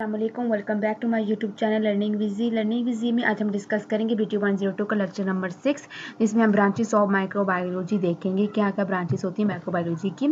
अस्सलामुअलैकुम, welcome back to my YouTube channel learning VG में आज हम डिस्कस करेंगे वीडियो 102 का लेक्चर नंबर 6, जिसमें हम ब्रांचेस ऑफ माइक्रोबायोलॉजी देखेंगे। क्या क्या ब्रांचेस होती हैं माइक्रोबायोलॉजी की।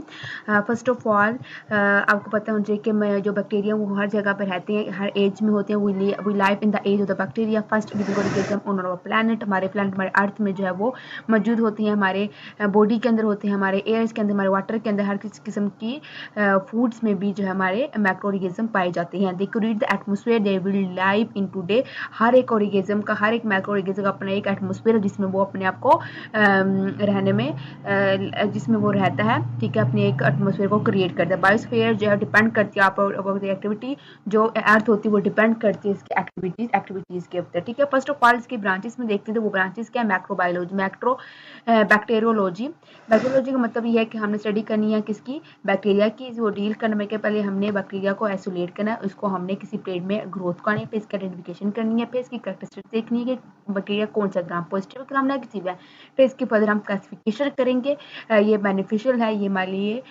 फर्स्ट ऑफ ऑल आपको पता होना चाहिए कि जो बैक्टीरिया वो हर जगह पर रहते हैं, हर एज में होते हैं। We live in the age of the bacteria first living organism on our planet. हमारे प्लैनेट हमारे अर्थ में जो है वो मौजूद होती हैं, हमारे बॉडी के अंदर होते हैं, हमारे एयर्स के अंदर, हमारे वाटर के अंदर, हर किस्म की फूड्स में भी जो है हमारे माइक्रो ऑर्गेनिज्म पाए जाते हैं। They create the atmosphere they will live in today. हर एक ऑर्गेनिज्म का, हर एक माइक्रो ऑर्गेनिज्म का अपना एक एटमॉस्फेयर है जिसमें वो अपने आप को रहने में जिसमें वो रहता है, ठीक है, अपने एक एटमॉस्फेयर को क्रिएट करता है। बायोस्फीयर जो है डिपेंड करती है आप एक्टिविटी, जो अर्थ होती है वो डिपेंड करती है इसकी एक्टिविटीज के ऊपर, ठीक है। फर्स्ट ऑफ ऑल इसकी ब्रांचेस में देखते हैं तो वो ब्रांचेस क्या है, मैक्रोबायोलॉजी, बैक्टीरियोलॉजी। बैक्टीरियोलॉजी का मतलब ये है कि हमने स्टडी करनी है किसकी, बैक्टीरिया की। वो डील करने के पहले हमने बैक्टीरिया को आइसोलेट करना है, उसको हमने किसी प्लेट में ग्रोथ करनी है, फिर इसकी आइडेंटिफिकेशन करनी है, फिर इसकी कैरेक्टरिस्टिक्स देखनी है कि बैक्टीरिया कौन सा ग्राम पॉजिटिव ग्राम नेगेटिव है। फिर इसके फर्दर हम क्लासिफिकेशन करेंगे, ये बेनिफिशियल है, ये हमारे लिए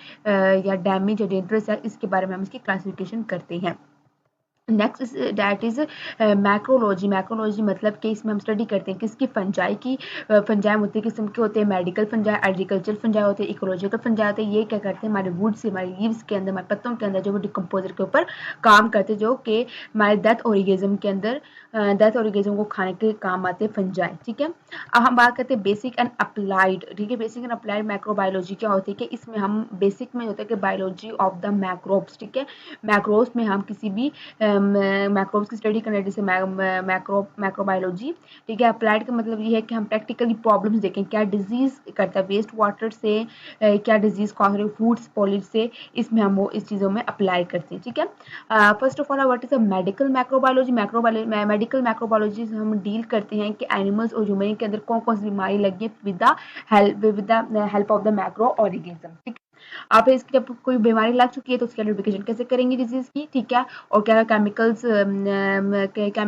या डैमेज या डेंजरस है, इसके बारे में हम इसकी क्लासिफिकेशन करते हैं। Next that is mycology. Mycology मतलब कि इसमें हम स्टडी करते हैं किसकी, फंजाई की। फंजाई होते किस्म के होते हैं, मेडिकल फंजाई, एग्रीकल्चर फंजाई होते हैं, इकोलॉजिकल फंजाई होते हैं। ये क्या करते हैं, हमारे वुड्स, हमारे लीव्स के अंदर, हमारे पत्तों के अंदर जो वो डिकम्पोजर के ऊपर काम करते हैं, जो कि हमारे डेथ ऑर्गेनिज्म के अंदर, डेथ ऑर्गेनिज्म को खाने के काम आते हैं फंजाई, ठीक है। अब हम बात करते हैं बेसिक एंड अप्लाइड, ठीक है। बेसिक एंड अप्लाइड माइक्रोबायोलॉजी क्या होती है कि इसमें हम बेसिक में होता है कि बायोलॉजी ऑफ द मैक्रोब्स, ठीक है। मैक्रोब्स में हम किसी भी मैक्रोब्स की स्टडी करना है, जैसे मैक्रोबायोलॉजी, ठीक है। अप्लाइड का मतलब ये है कि हम प्रैक्टिकली प्रॉब्लम्स देखें, क्या डिजीज करता है वेस्ट वाटर से, क्या डिजीज कॉज रही है फूड्स पॉलिट से, इसमें हम वो इस चीज़ों में अप्लाई करते हैं, ठीक है। First of all what is a medical microbiology. Medical microbiology से हम डील करते हैं कि एनिमल्स और ह्यूमन के अंदर कौन कौन सी बीमारी लगी है with the help of the macro organism, ठीक है। आप इसकी जब कोई बीमारी लग चुकी है तो उसकी आइडेंटिफिकेशन कैसे करेंगे डिजीज की, ठीक है। और क्या केमिकल्स,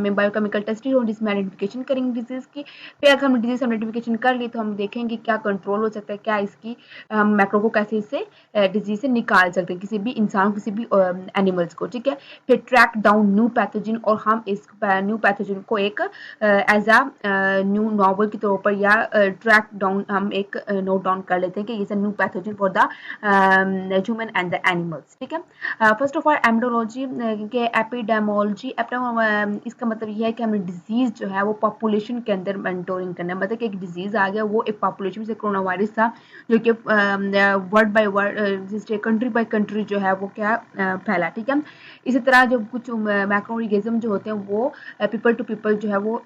बायोकेमिकल टेस्ट हो जिसमें आइडेंटिफिकेशन करेंगे डिजीज की। फिर अगर हम डिजीज आइडेंटिफिकेशन कर ली तो हम देखेंगे क्या कंट्रोल हो सकता है, क्या इसकी मैक्रो को कैसे इससे डिजीज से निकाल सकते हैं, किसी भी इंसान, किसी भी एनिमल्स को, ठीक है। फिर ट्रैक डाउन न्यू पैथोजन, और हम इस न्यू पैथोजन को एक एज अ न्यू नॉवल के तौर पर या ट्रैक डाउन हम एक नोट डाउन कर लेते हैं कि ये new pathogen for the human and the animals, ठीक है। फर्स्ट ऑफ ऑल एपिडेमोलॉजी के एपिडेमोलॉजी, इसका मतलब ये है कि हमें डिजीज जो है वो पॉपुलेशन के अंदर मॉनिटरिंग करना है। मतलब कि एक डिजीज आ गया, वो एक पॉपुलेशन से कोरोना वायरस था जो कि word by word, country by country जो है वो क्या फैला, ठीक है। इसी तरह जो कुछ मैक्रो ऑर्गेनिज्म जो होते हैं वो पीपल टू पीपल जो है वो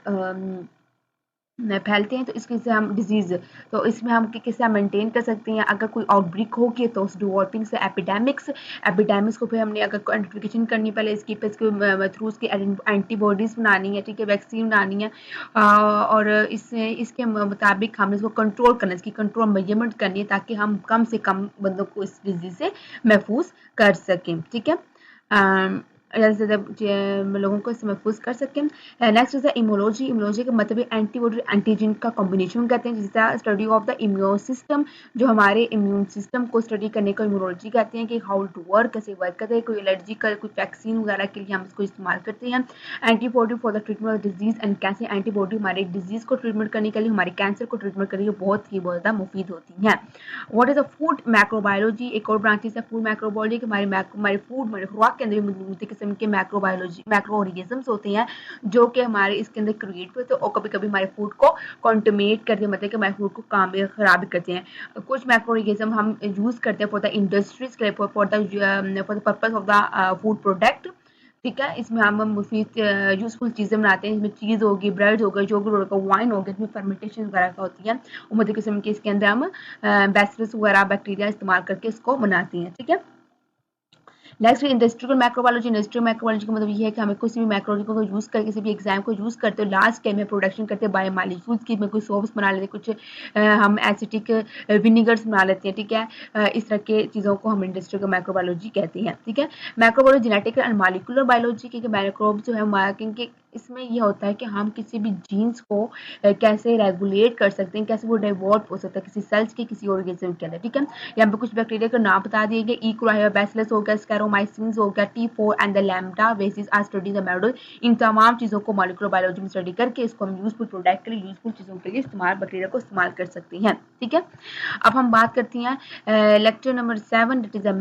फैलते हैं, तो इसके से हम डिजीज, तो इसमें हम कैसे हम मेंटेन कर सकते हैं। अगर कोई आउटब्रेक हो गया तो उस डेवलपिंग से एपिडेमिक्स को फिर हमने अगर आइडेंटिफिकेशन करनी, पहले इसके थ्रू उसकी एंटीबॉडीज बनानी है, ठीक है, वैक्सीन बनानी है, और इसके मुताबिक हमने इसको कंट्रोल करना है, इसकी कंट्रोल मेजरमेंट करनी है ताकि हम कम से कम बंदों को इस डिजीज से महफूज कर सकें, ठीक है, लोगों को इससे महफूज कर सकें। Next is the immunology. Immunology का मतलब एंटीबॉडी एंटीजन का कॉम्बिनेशन कहते हैं, जिसका study of the immune system, जो हमारे इम्यून सिस्टम को स्टडी करने को इम्यूनोलॉजी कहते हैं कि हाउ टू वर्क, कैसे वर्क करते हैं। कोई एलर्जी का कोई वैक्सीन वगैरह के लिए हम इसको इस्तेमाल करते हैं। Antibody for the treatment of disease and कैसे एंटीबॉडी हमारे डिजीज को ट्रीटमेंट करने के लिए, हमारे कैंसर को ट्रीटमेंट करने के लिए बहुत ज़्यादा मुफीद होती हैं। What is the food microbiology. एक और ब्रांचेस है फूड मैक्रोबायोलॉजी, हमारे फूड, हमारे खुराक के अंदर मौजूद किस्म के मैक्रो ऑर्गेनिजम्स होते हैं जो कि हमारे इसके अंदर क्रिएट होते हैं और कभी कभी हमारे फूड को कॉन्टमिनेट करते हैं, मतलब कि हमारे फूड को खराब करते हैं। कुछ मैक्रो ऑर्गेनिज्म हम यूज करते हैं for the industries, for the purpose of the food product, ठीक है। इसमें हम मुफीद यूजफुल चीज़ें बनाते हैं, इसमें चीज़ होगी, ब्रेड होगा, योगर्ट होगा, वाइन होगा, इसमें फर्मेंटेशन वगैरह का होती है, और मतलब किस्म के इसके अंदर हम बैसिलस वगैरह बैक्टीरिया इस्तेमाल करके इसको बनाती हैं, ठीक है। Next industrial microbiology. Industrial microbiology का मतलब ये है कि हमें किसी भी मैक्रोलॉजी को यूज़ करके किसी भी एग्जाम को यूज़ करते हो, लास्ट टाइम में प्रोडक्शन करते हैं बायोमॉलिक्यूल्स की, में कोई सोप्स बना लेते हैं, कुछ हम एसिटिक विनीगर्स बना लेते हैं, ठीक है। इस तरह के चीज़ों को हम इंडस्ट्रियल मैक्रोबायोलॉजी कहते हैं, ठीक है। मैक्रोबायोलॉजी जेनेटिक एंड मॉलिक्यूलर बायोलॉजी के मैक्रोब्स जो है इसमें ये होता है कि हम किसी भी जीन्स को कैसे रेगुलेट कर सकते हैं, कैसे वो डाइवर्ट हो सकता है किसी सेल्स के किसी ऑर्गेनिज्म के अंदर, ठीक है। यहाँ पे कुछ बैक्टीरिया का नाम बता दिए गए, इकोलाई बैसिलस हो गया, स्कैरोमाइसिन्स हो गया, T4 and the lambda basis are study the model. इन तमाम चीज़ों को मॉलिक्यूलर बायोलॉजी में स्टडी करके इसको हम यूजफुल प्रोडक्ट के लिए, यूजफुल चीज़ों के लिए इस्तेमाल, बैक्टीरिया को इस्तेमाल कर सकते हैं, ठीक है। अब हम बात करती हैं lecture number 7, that is a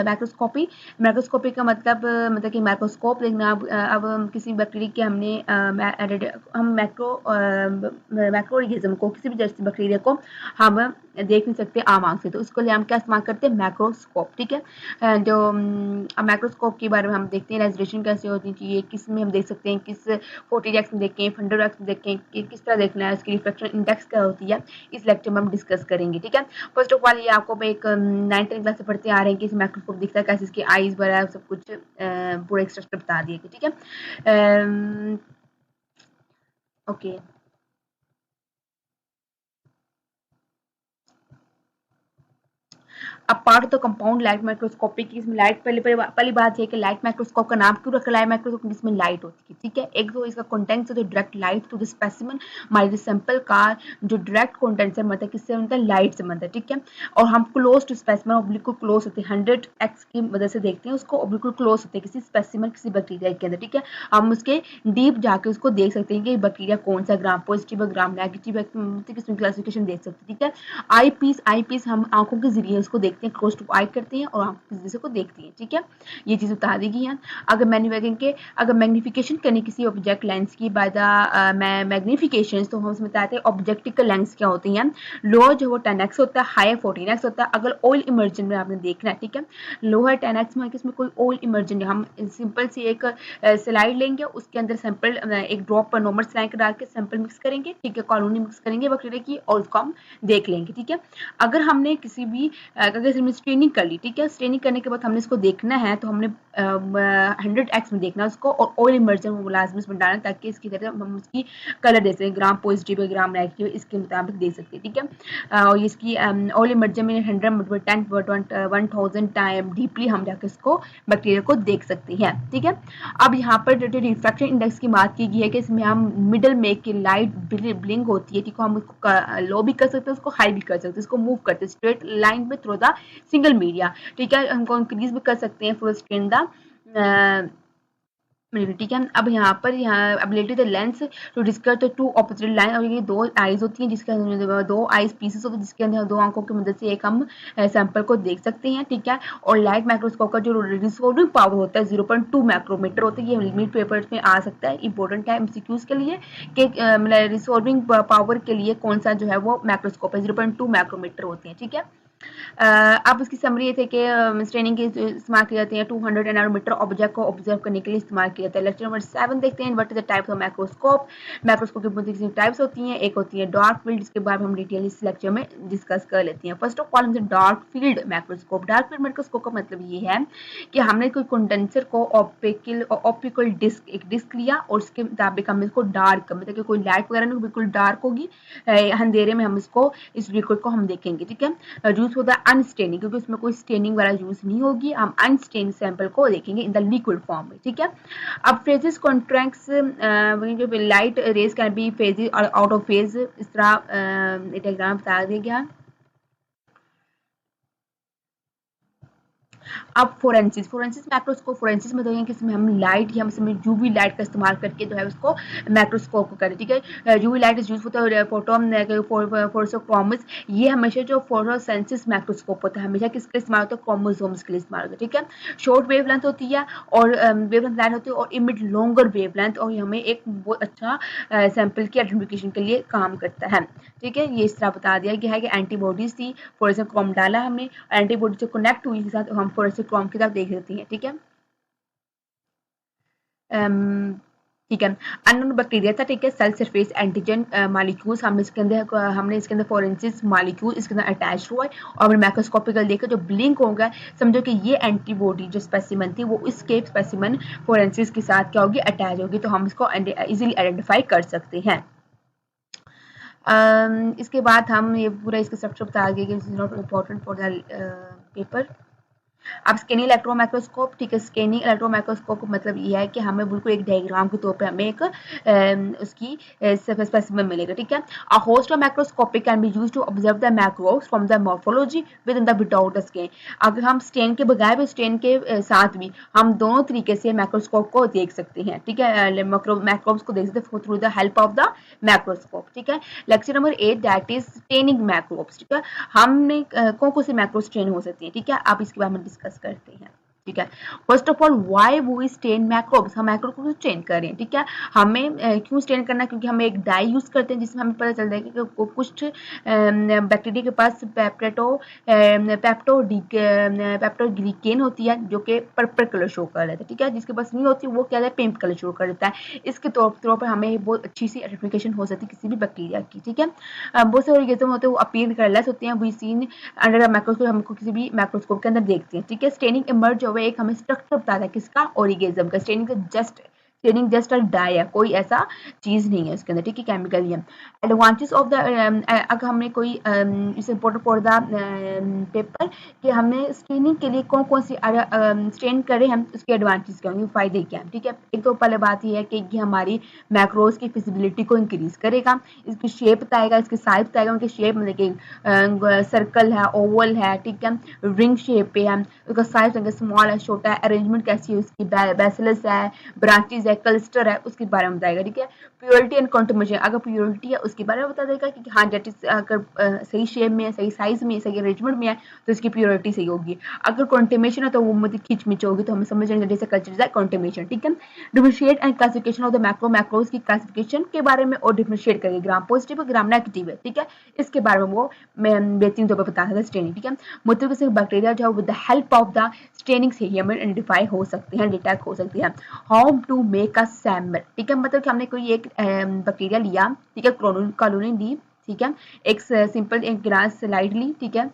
microscopy. Microscopy का मतलब कि माइक्रोस्कोप देखना। अब हम किसी बैक्टीरिया के हम मैक्रोऑर्गेनिज्म को, किसी भी जैसे बैक्टीरिया को हम देख नहीं सकते आम आंख से, तो उसके लिए हम क्या इस्तेमाल करते हैं, मैक्रोस्कोप, ठीक है। जो मैक्रोस्कोप के बारे में हम देखते हैं रेजोल्यूशन कैसे होनी चाहिए, किस में हम देख सकते हैं, किस 40x में देखें, 100x में देखें, कि किस तरह देखना है, उसकी रिफ्लेक्शन इंडेक्स क्या होती है, इस लेक्चर में हम डिस्कस करेंगे, ठीक है। फर्स्ट ऑफ ऑल ये आपको एक 9th क्लास से पढ़ते आ रहे हैं कि इस मैक्रोस्कोप दिखता है कैसे, इसकी आईज वगैरह सब कुछ पूरा एक स्ट्रक्चर बता दिए, ठीक है। ओके अब part of the compound light microscopic, इसमें लाइट पहली बात है कि लाइट माइक्रोस्कोप का नाम क्यों रखा, लाइट माइक्रोस्कोप जिसमें लाइट होती है, ठीक है। एक तो इसका कंटेंट है, तो direct light to the specimen, हमारे सैंपल का जो डायरेक्ट कंटेंट से मतलब किससे बनता है, लाइट से बनता है, ठीक है। और हम क्लोज टू स्पेसिमेन, और बिल्कुल क्लोज होते हैं, 100x की मदद से देखते हैं उसको, और बिल्कुल क्लोज होते हैं किसी स्पेसिमेन, किसी बैक्टीरिया के अंदर, ठीक है। हम उसके डीप जाके उसको देख सकते हैं कि बैक्टीरिया कौन सा, ग्राम पॉजिटिव है, ग्राम नेगेटिव है, किसमें क्लासिफिकेशन देख सकते हैं, ठीक है। आई पीस हम आंखों के जरिए उसको देखते हैं, क्लोज टू आई करते हैं और आंखों के जरिए को देखते हैं, ठीक है। ये चीज बता दी गई है। अगर मैग्निफिकेशन करने किसी ऑब्जेक्ट लेंस की बाय द मैग्निफिकेशन, तो हम उसमें बताते हैं ऑब्जेक्टिकल लेंस क्या होती हैं। लो जो वो 10x होता है, हाई 14x होता है। अगर ऑयल इमर्जन में आपने देखना है, ठीक है, लो है 10x में, इसमें कोई ऑयल इमर्जन है, हम सिंपल सी एक स्लाइड लेंगे, उसके अंदर सैंपल एक ड्रॉप पर नॉर्मल स्लाइड डाल के सैंपल मिक्स करेंगे, ठीक है, कॉलोनी मिक्स करेंगे बैक्टीरिया की, और उसको हम देख लेंगे, ठीक है। अगर हमने किसी भी अगर स्ट्रेनिंग कर ली, ठीक है, स्ट्रेनिंग करने के बाद हमने इसको देखना है, तो हमने 100x में देखना है उसको, और ऑयल इमर्जन वो लाजमी उसमें डालना, ताकि इसकी तरह हम उसकी कलर दे सकें, ग्राम पॉजिटिव है, ग्राम नेगेटिव, इसके मुताबिक दे सकते हैं, ठीक है। और इसकी ऑयल इमर्जन में 1000 टाइम डीपली हम जाकर इसको बैक्टीरिया को देख सकते हैं, ठीक है। अब यहाँ पर जो रिफ्रैक्शन इंडेक्स की बात की गई है कि इसमें हम मिडल में की लाइट ब्लिंक होती है, ठीक है, हम उसको लो भी कर सकते हैं, उसको हाई भी कर सकते हैं, उसको मूव करते हैं स्ट्रेट लाइन में थ्रू द सिंगल मीडिया, ठीक है। हमको इंक्रीज भी कर सकते हैं फॉर स्ट्रेन द, ठीक है। अब यहाँ पर ability the lens to discover the two opposite line, और ये दो आईज होती हैं, जिसके अंदर दो आईज पीसेस होते हैं, जिसके अंदर दो आंखों की मदद से एक हम सैंपल को देख सकते हैं, ठीक है। और लाइट माइक्रोस्कोप का जो रिसोल्विंग पावर होता है 0.2 माइक्रोमीटर होता है, ये लिमिट पेपर्स में आ सकता है, इंपॉर्टेंट है एमसीक्यूज के लिए कि मतलब रिसोल्विंग पावर के लिए कौन सा जो है वो माइक्रोस्कोप है, 0.2 माइक्रोमीटर होते हैं, ठीक है। अब इसकी समरी ये थे कि स्ट्रेनिंग के इस्तेमाल किए जाते हैं 200 नैनोमीटर ऑब्जेक्ट को ऑब्जर्व करने के लिए इस्तेमाल किया जाता है। लेक्चर नंबर 7 देखते हैं, what is the types of microscope. Microscope की बहुत सी टाइप्स होती हैं, एक होती है डार्क फील्ड, जिसके बारे में हम डिटेल इस लेक्चर में डिस्कस कर लेते हैं। फर्स्ट ऑफ ऑल हमसे dark field microscope. Dark field microscope का मतलब ये है कि हमने कोई कंडेंसर को ऑप्टिकल डिस्क, एक डिस्क लिया, और उसके मुताबिक हम इसको डार्क, मतलब कि कोई लाइट वगैरह नहीं, बिल्कुल डार्क होगी, अंधेरे में हम इसको, इस लिक्विड को हम देखेंगे, ठीक है। यूज होता है अनस्टेनिंग, क्योंकि उसमें कोई स्टेनिंग वाला यूज नहीं होगी, हम अनस्टेन सैंपल को देखेंगे इन द लिक्विड फॉर्म में, ठीक है। अब phases contracts, light rays can be phases out of phase, इस तरह डायग्राम बता दिया गया। अब फोरेंसिस माइक्रोस्कोप, फोरेंसिस में तो है कि इसमें हम लाइट या इसमें यूवी लाइट का इस्तेमाल करके जो है उसको माइक्रोस्कोप को करें, ठीक है। यूवी लाइट इज यूज होता है फोटोक्रोमिस, ये हमेशा जो फ्लोरोसेंसिस माइक्रोस्कोप होता है हमेशा किसके इस्तेमाल होता है, क्रोमोसोम्स के लिए इस्तेमाल होता है, ठीक है। शॉर्ट वेव लेंथ होती है, और वेव लेंथ लाइन होती है, और इमिट लॉन्गर वेव लेंथ, और हमें एक बहुत अच्छा सैंपल की आइडेंटिफिकेशन के लिए काम करता है, ठीक है। ये इस तरह बता दिया गया है कि एंटीबॉडीज थी, फ्लोरेसेंट क्रोम डाला हमने, एंटीबॉडी से कनेक्ट हुई के साथ हम फ्लोरेसेंट क्रोम की तरफ देख लेते हैं, ठीक है। ठीक है। अननोन बैक्टीरिया था, ठीक है, सेल सरफेस एंटीजन मॉलिक्यूल्स, हमने इसके अंदर फोरेंसिस मॉलिक्यूल इसके अंदर अटैच हुआ है, और माइक्रोस्कोपिकल देखकर जो ब्लिंक होगा, समझो कि ये एंटीबॉडी जो स्पेसिमन थी वो इसके स्पेसिमन फोरेंसिस के साथ क्या होगी, अटैच होगी, तो हम इसको इजीली आइडेंटिफाई कर सकते हैं। इसके बाद हम ये पूरा इसका स्ट्रक्चर बता दिए कि not important for the paper. अब स्कैनिंग इलेक्ट्रॉन माइक्रोस्कोप, ठीक है, स्कैनिंग इलेक्ट्रॉन माइक्रोस्कोप का मतलब ये है कि हमें बिल्कुल एक डायग्राम के तौर पे हमें एक उसकी स्पेसिमेन मिलेगा, ठीक है। A host of microscopic can be used to observe the macros from the morphology with in the without the stain. अगर हम स्टेन के बगैर भी, स्टेन के साथ भी हम दोनों तरीके से माइक्रोस्कोप को देख सकते हैं, ठीक है, मैक्रोब्स को देख सकते हैं through the help of the microscope, ठीक है। Lecture number 8 that is staining मैक्रोब्स, ठीक है। हमने कौन से मैक्रोस स्टेन हो सकती है, ठीक है, आप इसके बारे में डिस्कस करते हैं, ठीक है। First of all why we stain microbes, हम मैक्रोब को स्टेन कर रहे हैं, ठीक है। हमें क्यों स्टेन करना है, क्योंकि हम एक डाई यूज करते हैं जिसमें हमें पता चलता है कि कुछ बैक्टीरिया के पास पेप्टोग्लिकेन होती है जो कि पर्पल कलर शो कर देता है, ठीक है। जिसके पास नहीं होती वो क्या है, पिंक कलर शो कर देता है। इसके तौर पर हमें बहुत अच्छी सी आइडेंटिफिकेशन हो सकती है किसी भी बैक्टीरिया की, ठीक है। बहुत से ऑर्गेनिज्म होते हैं वो अपीयर कलरलेस होते हैं, वी सीन अंडर माइक्रोस्कोप, हमको किसी भी माइक्रोस्कोप के अंदर देखते हैं, ठीक है। स्टेनिंग इमर्ज हुआ एक हमें स्ट्रक्चर बताता है किसका, ऑर्गेनिज्म का। स्टेनिंग जस्ट अ डाई है, कोई ऐसा चीज नहीं है उसके अंदर, ठीक है, केमिकल ही है। एडवांटेज ऑफ द, अगर हमने कोई इस इम्पोर्टेंट फॉर द पेपर कि हमने स्टेनिंग के लिए कौन कौन सी स्टेन करें हम, उसके एडवांटेज क्या होंगे, फायदे क्या हैं, ठीक है। एक तो पहले बात यह है कि ये हमारी मैक्रोज की फिजिबिलिटी को इंक्रीज करेगा, इसकी शेप बताएगा, इसकी साइज बताएगा, उनकी शेप मतलब कि सर्कल है, ओवल है, ठीक है, रिंग शेप पे है, उसका साइज स्मॉल है, छोटा है, अरेंजमेंट कैसी है उसकी, बेसिलस है, ब्रांचेज है, क्लस्टर है, उसके बारे में बताएगा, ठीक है। प्योरिटी एंड कॉन्टिमेशन, अगर प्योरिटी है उसके बारे में बता देगा कि हाँ डेट इज, अगर सही शेप में है, सही साइज में है, सही अरेंजमेंट में है तो इसकी प्योरिटी सही होगी। अगर कॉन्टिमेशन है तो वो मतलब खिंचमिच होगी, तो हमें समझ जाएंगे जैसे कल्चर है कॉन्टिमेशन, ठीक है। Differentiate and classification of the macros की क्लासिफिकेशन के बारे में और डिफरेंशिएट करेंगे, ग्राम पॉजिटिव है, ग्राम नेगेटिव है, ठीक है। इसके बारे में वो बेहतरीन तौर पर बता सकता है स्टेनिंग, ठीक है। मतलब कि बैक्टीरिया जो with the help of the staining से ही हमें आइडेंटिफाई हो सकते हैं, डिटेक्ट हो सकती है। How to make a sample, ठीक है, मतलब कि हमने कोई एक बैक्टीरिया लिया, ठीक है, कॉलोनी ली, ठीक है, एक सिंपल एक ग्लास स्लाइड ली, ठीक है,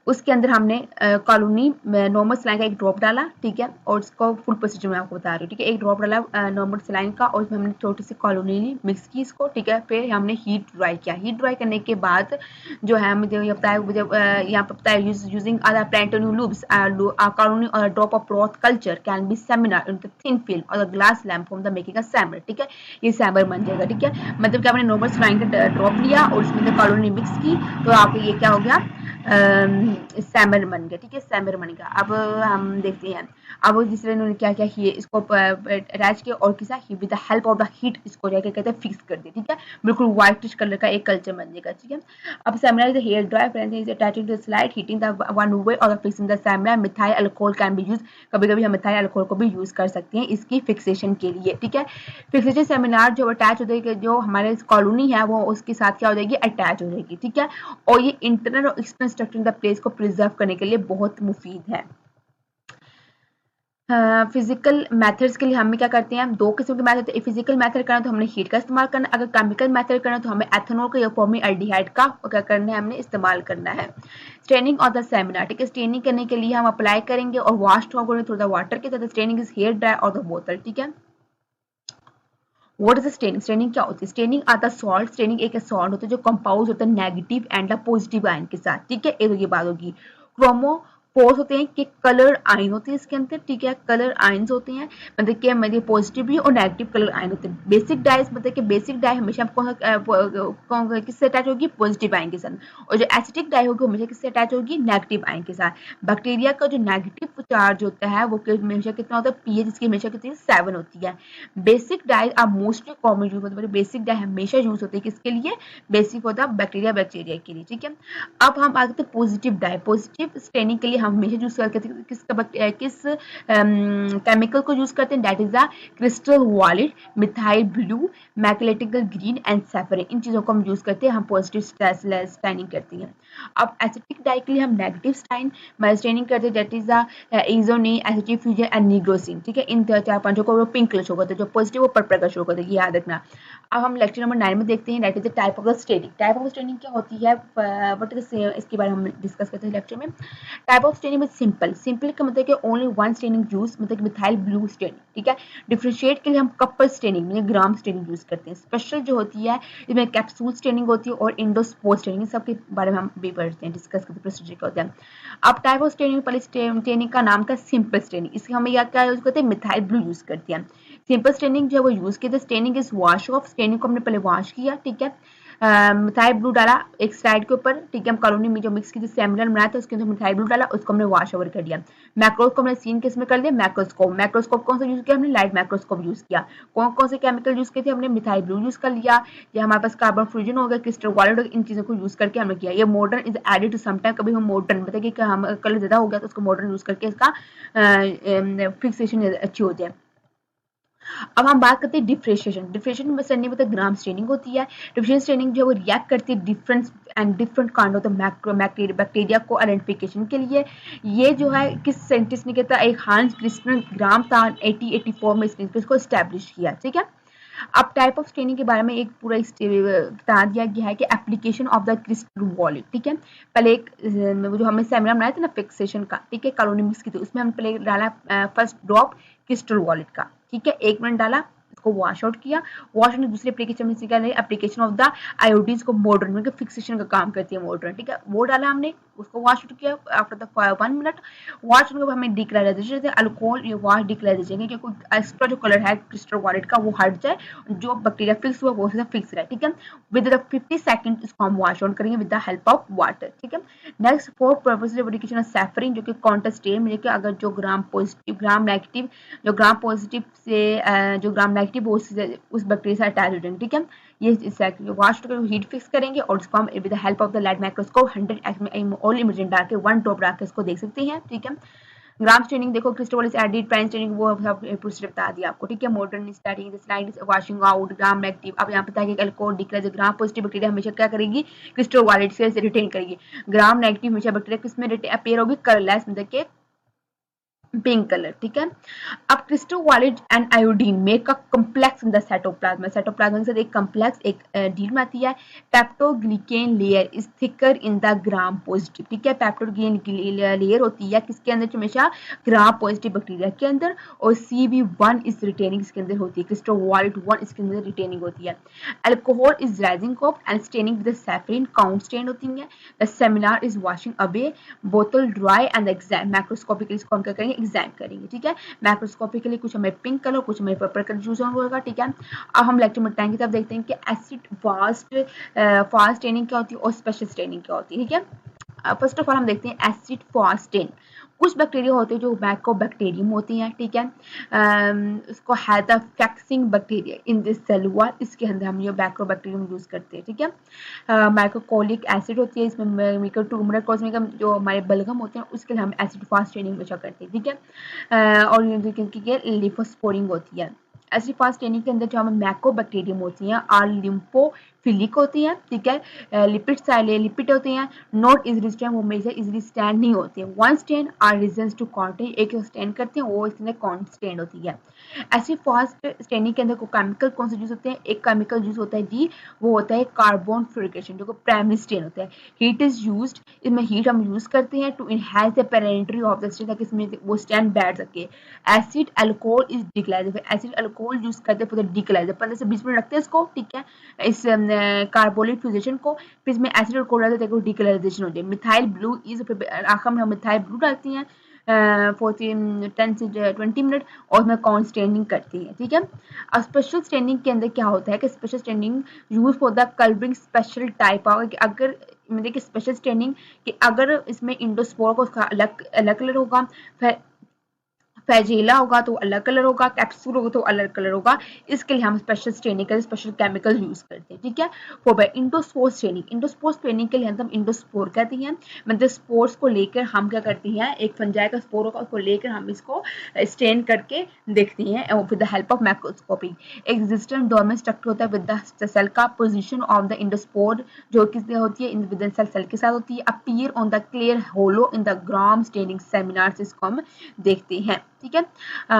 उसके अंदर हमने कॉलोनी नॉर्मल सलाइन का एक ड्रॉप डाला, ठीक है, और उसको फुल प्रोसीजर मैं आपको बता रही हूँ, ठीक है। एक ड्रॉप डाला नॉर्मल सलाइन का और उसमें हमने छोटी सी कॉलोनी ली, मिक्स की इसको, ठीक है। फिर हमने हीट ड्राई किया, हीट ड्राई करने के बाद जो है मुझे ये बताया, मुझे यहाँ पर बताया using other platinum loops colony or drop of broth culture can be seminar in the thin film or the glass lamp from the making a sample, ठीक है। ये सैम्पल बन जाएगा, ठीक है। मतलब कि आपने नॉर्मल सलाइन का ड्रॉप लिया और उसमें कॉलोनी मिक्स की तो आपको ये क्या हो गया, सैमर बन गया, ठीक है, सैमर बन गया। अब हम देखते हैं, अब जिसने इन्होंने क्या क्या किया, इसको अटैच किया और किसा with the help of the heat इसको जाके कहते हैं फिक्स कर दिया, ठीक है, बिल्कुल व्हाइटिश कलर का एक कल्चर बन जाएगा, ठीक है। अब smear is hair dry friend is attaching to the slide heating the one way or fixing the smear methyl alcohol can be use, कभी कभी हम मिथाइल अल्कोहल को भी यूज कर सकते हैं इसकी फिक्सेशन के लिए, ठीक है। फिक्सेशन सेमिनार जो अटैच हो जाएगी, जो हमारे कॉलोनी है वो उसके साथ क्या हो जाएगी, अटैच हो जाएगी, ठीक है। और ये इंटरनल और एक्सटर्नल स्ट्रक्चर द प्लेस को प्रिजर्व करने के लिए बहुत मुफीद है। फिजिकल मेथड्स के लिए हम क्या करते हैं, दो किस्म के मेथड, फिजिकल मेथड करना तो हमने हीट का इस्तेमाल करना, अगर केमिकल मेथड करना तो हमें एथेनॉल का या फॉर्मल्डिहाइड का क्या करना है, हमने इस्तेमाल करना है। स्टेनिंग और द सेमिनार, ठीक है, स्टेनिंग करने के लिए हम अप्लाई करेंगे और वॉश थ्रू द वाटर के साथ, स्टेनिंग इज हेयर ड्राई और द बोतल, ठीक है। व्हाट इज स्टेनिंग, स्टेनिंग क्या होती है, स्टेनिंग आता सॉल्ट, स्टेनिंग एक सॉल्ट होता है जो कंपाउंड होता है नेगेटिव एंड पॉजिटिव आयन के साथ, ठीक है, ये बात होगी। क्रोमो फोर्स होते हैं कि कलर आयन होते हैं इसके अंदर, ठीक है, कलर आयन्स होते हैं, मतलब कि मतलब पॉजिटिव भी और नेगेटिव कलर आयन होते हैं। बेसिक डाइज मतलब कि बेसिक डाई हमेशा किससे अटैच होगी, पॉजिटिव आयन के साथ, और जो एसिडिक डाई होगी हमेशा किससे अटैच होगी, नेगेटिव आयन के साथ। बैक्टीरिया का जो नेगेटिव चार्ज होता है वो हमेशा कितना होता है, पीएच इसकी हमेशा कितनी 7 होती है। Basic dye are mostly common use होती है, बेसिक डाई हमेशा यूज होती है किसके लिए, बेसिक होता है बैक्टीरिया के लिए, ठीक है। अब हम आगे पॉजिटिव डाई, पॉजिटिव स्टेनिंग के लिए हम हमेशा यूज करते हैं किस केमिकल को यूज करते हैं, that is the crystal violet, methyl blue, magnetical green and saffron, इन चीजों को हम यूज करते हैं, हम पॉजिटिव स्टेनिंग करते हैं। अब एसिटिक डाई के लिए हम नेगेटिव स्टेनिंग करते हैं, that is the eosin, acetic fuchsin and nigrosin, ठीक है। इन चार पांचों को पिंक कलर शो करते हैं, जो पॉजिटिव और पर्पल कलर शो करते हैं, याद रखना। अब हम लेक्चर नंबर 9 में देखते हैं, that is the type of staining. Type of staining क्या होती है, व्हाट इज इसके बारे में हम डिस्कस करते हैं लेक्चर में। Type of staining with simple, simple का मतलब कि ओनली वन स्टेनिंग यूज, मतलब मिथाइल ब्लू स्टेनिंग, ठीक है। डिफरेंशिएट के लिए हम कपल स्टेनिंग मतलब ग्राम स्टेनिंग यूज करते हैं। स्पेशल जो होती है इसमें कैप्सूल स्टेनिंग होती है और इंडोस्पोर स्टेनिंग, सब के बारे में हम भी पढ़ते हैं, डिस्कस करते हैं प्रोसीजर क्या होता है। अब टाइप ऑफ स्टेनिंग, पहले स्टेनिंग का नाम था सिंपल स्टेनिंग, इसके हम या क्या यूज करते हैं, मिथाइल ब्लू यूज करते हैं। सिंपल स्टेनिंग जो है वो यूज किया था, staining is wash off, staining को हमने पहले वॉश किया, ठीक है। मिथाइल ब्लू डाला एक स्लाइड के ऊपर, ठीक है। हम कॉलोनी में जो मिक्स की सेमिनल बनाया था उसके अंदर मिथाइल ब्लू डाला, उसको हमने वॉश ओवर कर दिया। मैक्रोस्कोप हमने सीन किस में कर दिया, मैक्रोस्कोप। मैक्रोस्कोप कौन सा यूज किया हमने, लाइट मैक्रोस्कोप यूज किया। कौन कौन से केमिकल यूज किए थे हमने, मिथाइल ब्लू यूज कर लिया, या हमारे पास कार्बन फ्यूजन हो गया, क्रिस्टल वायलेट हो गया, इन चीजों को यूज करके हमने किया। ये मॉडर्न इज एडेड टू समटाइम, कभी हम मॉडर्न बताइए कि हम कलर ज्यादा हो गया तो उसको मॉडर्न यूज करके इसका फिक्सेशन अच्छी हो जाए। अब हम बात करते हैं डिफरेंशिएशन। डिफरेंशिएशन में स्टेनिंग मतलब ग्राम स्टेनिंग होती है। डिफरेंशिएशन स्टेनिंग जो है वो रिएक्ट करती है different kind of the bacteria को आइडेंटिफिकेशन के लिए। ये जो है किस साइंटिस्ट ने किया था, एक हांस क्रिस्टन ग्राम था 1884 में इसको एस्टैब्लिश किया, ठीक है। अब टाइप ऑफ स्टेनिंग के बारे में एक पूरा बता दिया गया है कि application of the crystal wallet, ठीक है। पहले एक जो हमें सेमिनार बनाया था ना फिक्सेशन का, ठीक है, कॉलोनी मिक्स की थी, उसमें हम पहले डाला फर्स्ट ड्रॉप क्रिस्टल वॉलेट का, ठीक है। 1 मिनट डाला, इसको वॉश आउट किया। वॉश आउट दूसरी एप्लीकेशन में क्या है, एप्लीकेशन ऑफ द आयोडीन को मॉडर्न मतलब फिक्सेशन का काम करती है मॉडर्न, ठीक है। वो डाला हमने, उसको वॉश आउट किया after the 1 minute. Wash out हमें डिक्लराइजेशन अल्कोहल ये वॉश डिक्लराइजेशन कि कोई एक्स्ट्रा जो कलर है क्रिस्टल वॉलेट का वो हट जाए, जो बैक्टीरिया फिक्स हुआ वो फिक्स रहे, ठीक है। विद द 50 सेकंड इसको हम वॉश आउट करेंगे with the help of water, ठीक है। Next four purpose application of saffron, जो कि कॉन्टेस्टेट में कि अगर जो ग्राम पॉजिटिव ग्राम नेगेटिव जो ग्राम पॉजिटिव से जो ग्राम नेगेटिव उस बैक्टीरिया से अटैच हो जाएंगे, ठीक है। ये वॉश हीट फिक्स करेंगे और उसको हम with the help of the light microscope 100 all emergent डाल के 1 ड्रॉप डाल के इसको देख सकते हैं, ठीक है। ग्राम स्टेनिंग देखो, क्रिस्टल एडिड पैन स्टेनिंग वो सब प्रोसीजर बता दिया आपको, ठीक है। Modern starting the slide washing out gram negative. अब यहाँ पे कि अल्कोहल डिक्लेयर ग्राम पॉजिटिव बैक्टीरिया हमेशा क्या करेगी, क्रिस्टल वॉलेट से रिटेन करेगी। ग्राम नेगेटिव हमेशा बैक्टीरिया किस में अपीयर होगी, कलरलेस मतलब के पिंक कलर, ठीक है। अब crystal violet and iodine make a complex in the cytoplasm. Cytoplasm से एक कॉम्प्लेक्स एक डील में आती है। Peptidoglycan layer is thicker in the Gram positive, ठीक है। पेप्टोग्लिकेन लेयर होती है किसके अंदर, हमेशा ग्राम पॉजिटिव बैक्टीरिया के अंदर, और CB1 इज रिटेनिंग इसके अंदर होती है, क्रिस्टल वॉलेट 1 इसके अंदर रिटेनिंग होती है। Alcohol is rising up and staining with safranin count stain होती है। The seminar is washing away बोतल ड्राई एंड एग्जाम मैक्रोस्कोपिकली इसको हम क्या करेंगे, एग्जाम करेंगे, ठीक है। मैक्रोस्कोपिकली कुछ हमें पिंक कलर कुछ हमें पर्पल कलर यूज होगा, ठीक है। अब हम लेक्चर में टाइम की तरफ देखते हैं कि एसिड फास्ट स्टेनिंग क्या होती है और स्पेशल स्टेनिंग क्या होती है, ठीक है। फर्स्ट ऑफ ऑल हम देखते हैं एसिड फास्ट स्टेन। कुछ बैक्टीरिया होते हैं जो माइकोबैक्टीरियम होती हैं, ठीक है। उसको हैदफैक्सिंग bacteria in this cell wall, इसके अंदर हम ये माइकोबैक्टीरियम यूज करते हैं, ठीक है। माइकोकोलिक एसिड होती है, इसमें मिकोटूमर जो हमारे बलगम होते हैं उसके लिए हम एसिड फास्ट ट्रेनिंग हमेशा करते हैं, ठीक है। और लिपोस्पोरिंग होती है। एसिड फास्ट ट्रेनिंग के अंदर जो हमें मैकोबैक्टीरियम होती हैं और लिम्फोफिलिक होती हैं, ठीक है। लिपिड होती हैं, नॉट इजिली स्टैंड, वो हमेशा इजिली स्टैंड नहीं होती है। One stain are resistant to contact, एक स्टैंड करते हैं वो इसके कांस्टेंट होती है। एसिड फास्ट स्टेनिंग के अंदर को केमिकल कौन से यूज होते हैं, एक केमिकल यूज होता है जी, वो होता है कार्बन फ्लोरिकेशन, जो प्राइमरी स्टेन होता है। हीट इज यूज्ड, इसमें हीट हम यूज करते हैं to enhance the perimetry of the stain, ताकि इसमें वो स्टैंड बैठ सके। Acid alcohol is decolorizer, acid alcohol use करते हैं फॉर द डिक्लाइजर, 15 से 20 मिनट रखते हैं इसको, ठीक है, इस कार्बोलिक फ्यूजेशन को, फिर इसमें एसिड अल्कोहल डालते हैं, डिक्लाइजेशन होती है। मिथाइल ब्लू इज, आखिर में हम मिथाइल ब्लू डालती हैं 10 से 20 मिनट और उसमें कॉन्स्टेनिंग करती है, ठीक है। अब स्पेशल स्टेनिंग के अंदर क्या होता है कि special staining use for the colouring special type of, अगर मतलब कि स्पेशल स्टेनिंग कि अगर इसमें इंडोस्पोर को उसका अलग अलग कलर होगा, फिर फ्लैजेला होगा तो अलग कलर होगा, कैप्सूल होगा तो अलग कलर होगा, इसके लिए हम स्पेशल स्टेनिंग का स्पेशल केमिकल यूज करते हैं, ठीक है। For endospore staining, endospore staining के लिए हम इंडोस्पोर कहते हैं, मतलब स्पोर्स को लेकर हम क्या करते हैं, एक फंजाई का स्पोर होगा उसको लेकर हम इसको स्टेन करके देखते हैं with the help of microscopy. Existent dormant structure होता है विद द सेल का, पोजीशन ऑफ द इंडोस्पोर जो किससे होती है, विद इन सेल के साथ होती है। Appear on the clear hollow in the Gram staining seminar, इसको हम देखते हैं। ठीक है।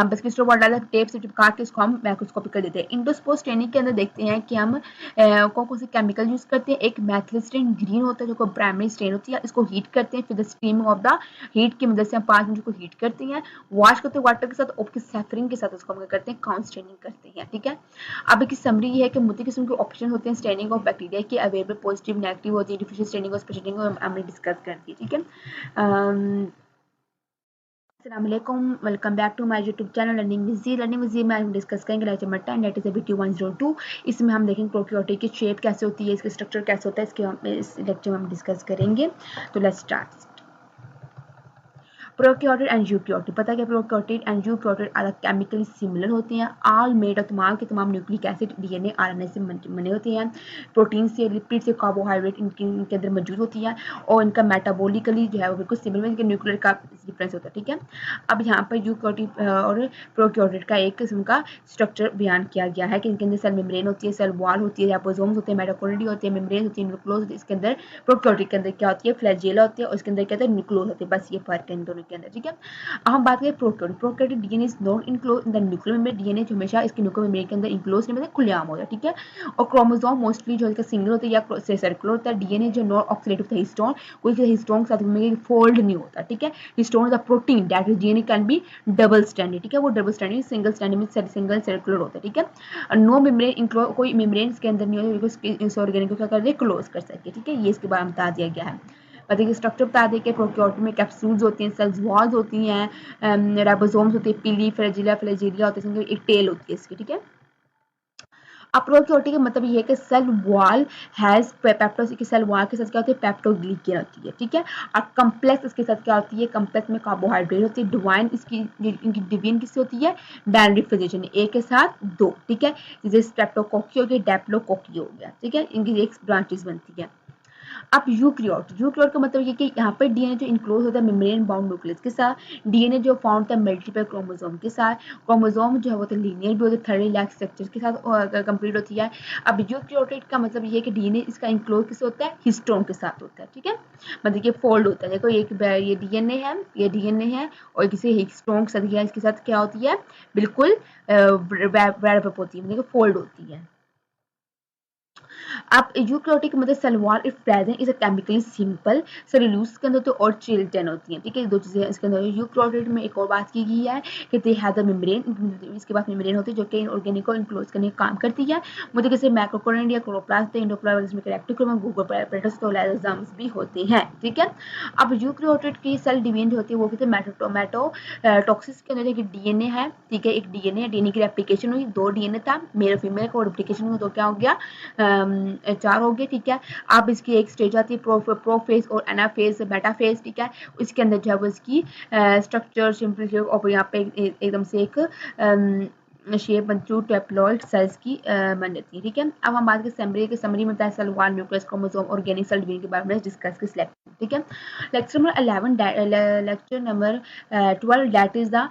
बस क्रिस्टल बॉल डाला, टेप से चिपका के इसको हम माइक्रोस्कोपिक कर देते हैं। इंडोस्पोस स्टेनिंग के अंदर देखते हैं कि हम कौन कौन से केमिकल यूज करते हैं। एक मेथिल स्टेन ग्रीन होता है जो प्राइमरी स्टेन होती है, इसको हीट करते हैं, फिर the steaming of the heat की मदद से हम 5 मिनट को हीट करते हैं, वॉश करते हैं वाटर के साथ, और सैफरिन के साथ उसको हम करते हैं काउंट स्टेनिंग करते हैं। ठीक है। अब एक समरी ये है कि मुख्य किस्म के ऑप्शन होते हैं स्टेनिंग ऑफ बैक्टीरिया की, अवेलेबल पॉजिटिव नेगेटिव होती है, डिफिशिएंट स्टेनिंग और स्पेशल स्टेनिंग हमने डिस्कस कर दी। ठीक है। अस्सलामुअलैकुम, welcome back to my YouTube channel learning with G. Learning with G में हम डिस्कस करेंगे lecture number 10 that is BT 102। इसमें हम देखेंगे प्रोकैरियोटिक की शेप कैसे होती है, इसका स्ट्रक्चर कैसे होता है, इसके इस लेक्चर में हम डिस्कस करेंगे। तो let's start. Prokaryotic and eukaryotic, पता है क्या प्रोकैरियोटिक एंड यूकैरियोटिक अलग केमिकली सिमिलर होती हैं। ऑल मेड ऑफ तमाम के तमाम न्यूक्लिक एसिड DNA RNA से बने होते हैं। प्रोटीन से, लिपिड से, कार्बोहाइड्रेट इनके अंदर मौजूद होती है, और इनका मेटाबॉलिकली जो है वो बिल्कुल सिमिलर है, इनके न्यूक्लियर का डिफरेंस होता है। ठीक है। अब यहाँ पर यूकैरियोटिक और प्रोकैरियोटिक का एक किस्म का स्ट्रक्चर बयान किया गया है कि इनके अंदर सेल मेम्ब्रेन होती है, सेल वॉल होती है, राइबोसोम्स होते हैं, माइटोकॉन्ड्रिया होते हैं, मेम्ब्रेन होती है, न्यूक्लियस होती है। इसके अंदर प्रोकैरियोटिक के अंदर क्या होती है, फ्लैजेला होती है, और इसके अंदर क्या होता है, न्यूक्लियस होती है। बस ये फर्क है इन दोनों के अंदर। ठीक है। अब हम बात करें prokaryotic. Prokaryotic DNA is not enclose in the nuclear membrane. DNA जो हमेशा इसके न्यूक्लियर मेम्ब्रेन के अंदर इनक्लोज नहीं होता, खुलेआम होता है। ठीक है। और क्रोमोसोम मोस्टली जो इसका सिंगल होता है या सर्कुलर होता है। DNA जो नॉट ऑक्सीडेटिव था हिस्टोन, कोई हिस्टोन के साथ में फोल्ड नहीं होता। ठीक है। Histone is a protein that is DNA can be double stranded. ठीक है। वो डबल स्ट्रैंडेड, सिंगल स्ट्रैंडेड में सिंगल सर्कुलर होता है। ठीक है। नो मेम्ब्रेन इनक्लोज, कोई मेम्ब्रेन इसके अंदर नहीं होता, इस ऑर्गेन को क्या कर दे, क्लोज कर सके। ठीक है। ये इसके बारे में बता दिया गया है। बताइए स्ट्रक्चर बता दें कि प्रोकैरियोटिक में कैप्सूल्स होती हैं, सेल्स वॉल्स होती हैं, राइबोसोम्स होती है, पीली फ्लैजिला होती है, एक टेल होती है इसकी। ठीक है। अब प्रोकैरियोटिक का मतलब ये है कि सेल वॉल हैज पेप्टोस की, सेल वॉल के साथ क्या होती है, पेप्टोग्लिकन होती है। ठीक है। और कम्प्लेक्स इसके साथ क्या होती है, कम्प्लेक्स में कार्बोहाइड्रेट होती है। डिवाइन इसकी इनकी डिवीजन किससे होती है, बाइनरी फिजिशन, एक के साथ दो। ठीक है। जैसे स्ट्रेप्टोकोकी हो गया, डेप्लोकोकी हो गया। ठीक है। इनकी एक ब्रांचेस बनती है। अब यूकैरियोट का मतलब ये कि यहाँ पर DNA जो इनक्लोज होता है मेम्ब्रेन बाउंड न्यूक्लियस के साथ, DNA जो फाउंड होता है मल्टीपल क्रोमोसोम के साथ, क्रोमोसोम जो है वो तो लीनियर भी होता है, थर्ड लैक स्ट्रक्चर के साथ कंप्लीट होती है। अब यूकैरियोट का मतलब ये है कि DNA इसका इनक्लोज किससे होता है, हिस्टोन के साथ होता है। ठीक है। मतलब ये फोल्ड होता है, देखो एक ये DNA है और किसी हिस्टोन के साथ, इसके साथ क्या होती है, बिल्कुल रैप अप होती है, मतलब फोल्ड होती है। अब यूकैरियोटिक मतलब cell wall if present is a chemically simple, cellulose के अंदर तो और चिल्टन होती हैं। ठीक है। दो चीजें इसके अंदर। यूकैरियोटिक में एक और बात की गई है कि दे हैव द मेम्ब्रेन, इसके बाद मेम्ब्रेन होती है जो कि ऑर्गेनिक को इनक्लोज करने का काम करती है। मुझे किसी माइक्रोकॉन्ड्रिया, क्लोरोप्लास्ट, एंडोप्लाज्म में कैरेक्टोक्रोम, गूगोप्रोटोस तो लाइसोसोम्स भी होते हैं। ठीक है। अब यूकैरियोटिक की सेल डिवीजन जो होती है वो कहते हैं मेटोटॉक्सिस के अंदर एक DNA है। ठीक है। एक DNA की रेप्लिकेशन हुई, 2 DNA था, मेल और फीमेल को रेप्लिकेशन हुआ तो क्या हो गया, 4 हो गए। ठीक है। अब इसकी एक स्टेज आती है प्रोफेज और एनाफेज, मेटाफेज। ठीक है। इसके अंदर जो है वो इसकी स्ट्रक्चर सिंपल और यहाँ पे एकदम से एक शेप बनती टेप्लॉइड सेल्स की बन जाती है। ठीक है। अब हम बात करें समरी में बताया cell wall, nucleus, chromosome, organic cell division के बारे में डिस्कस कर सिलेक्ट। ठीक है। Lecture number 12 that is the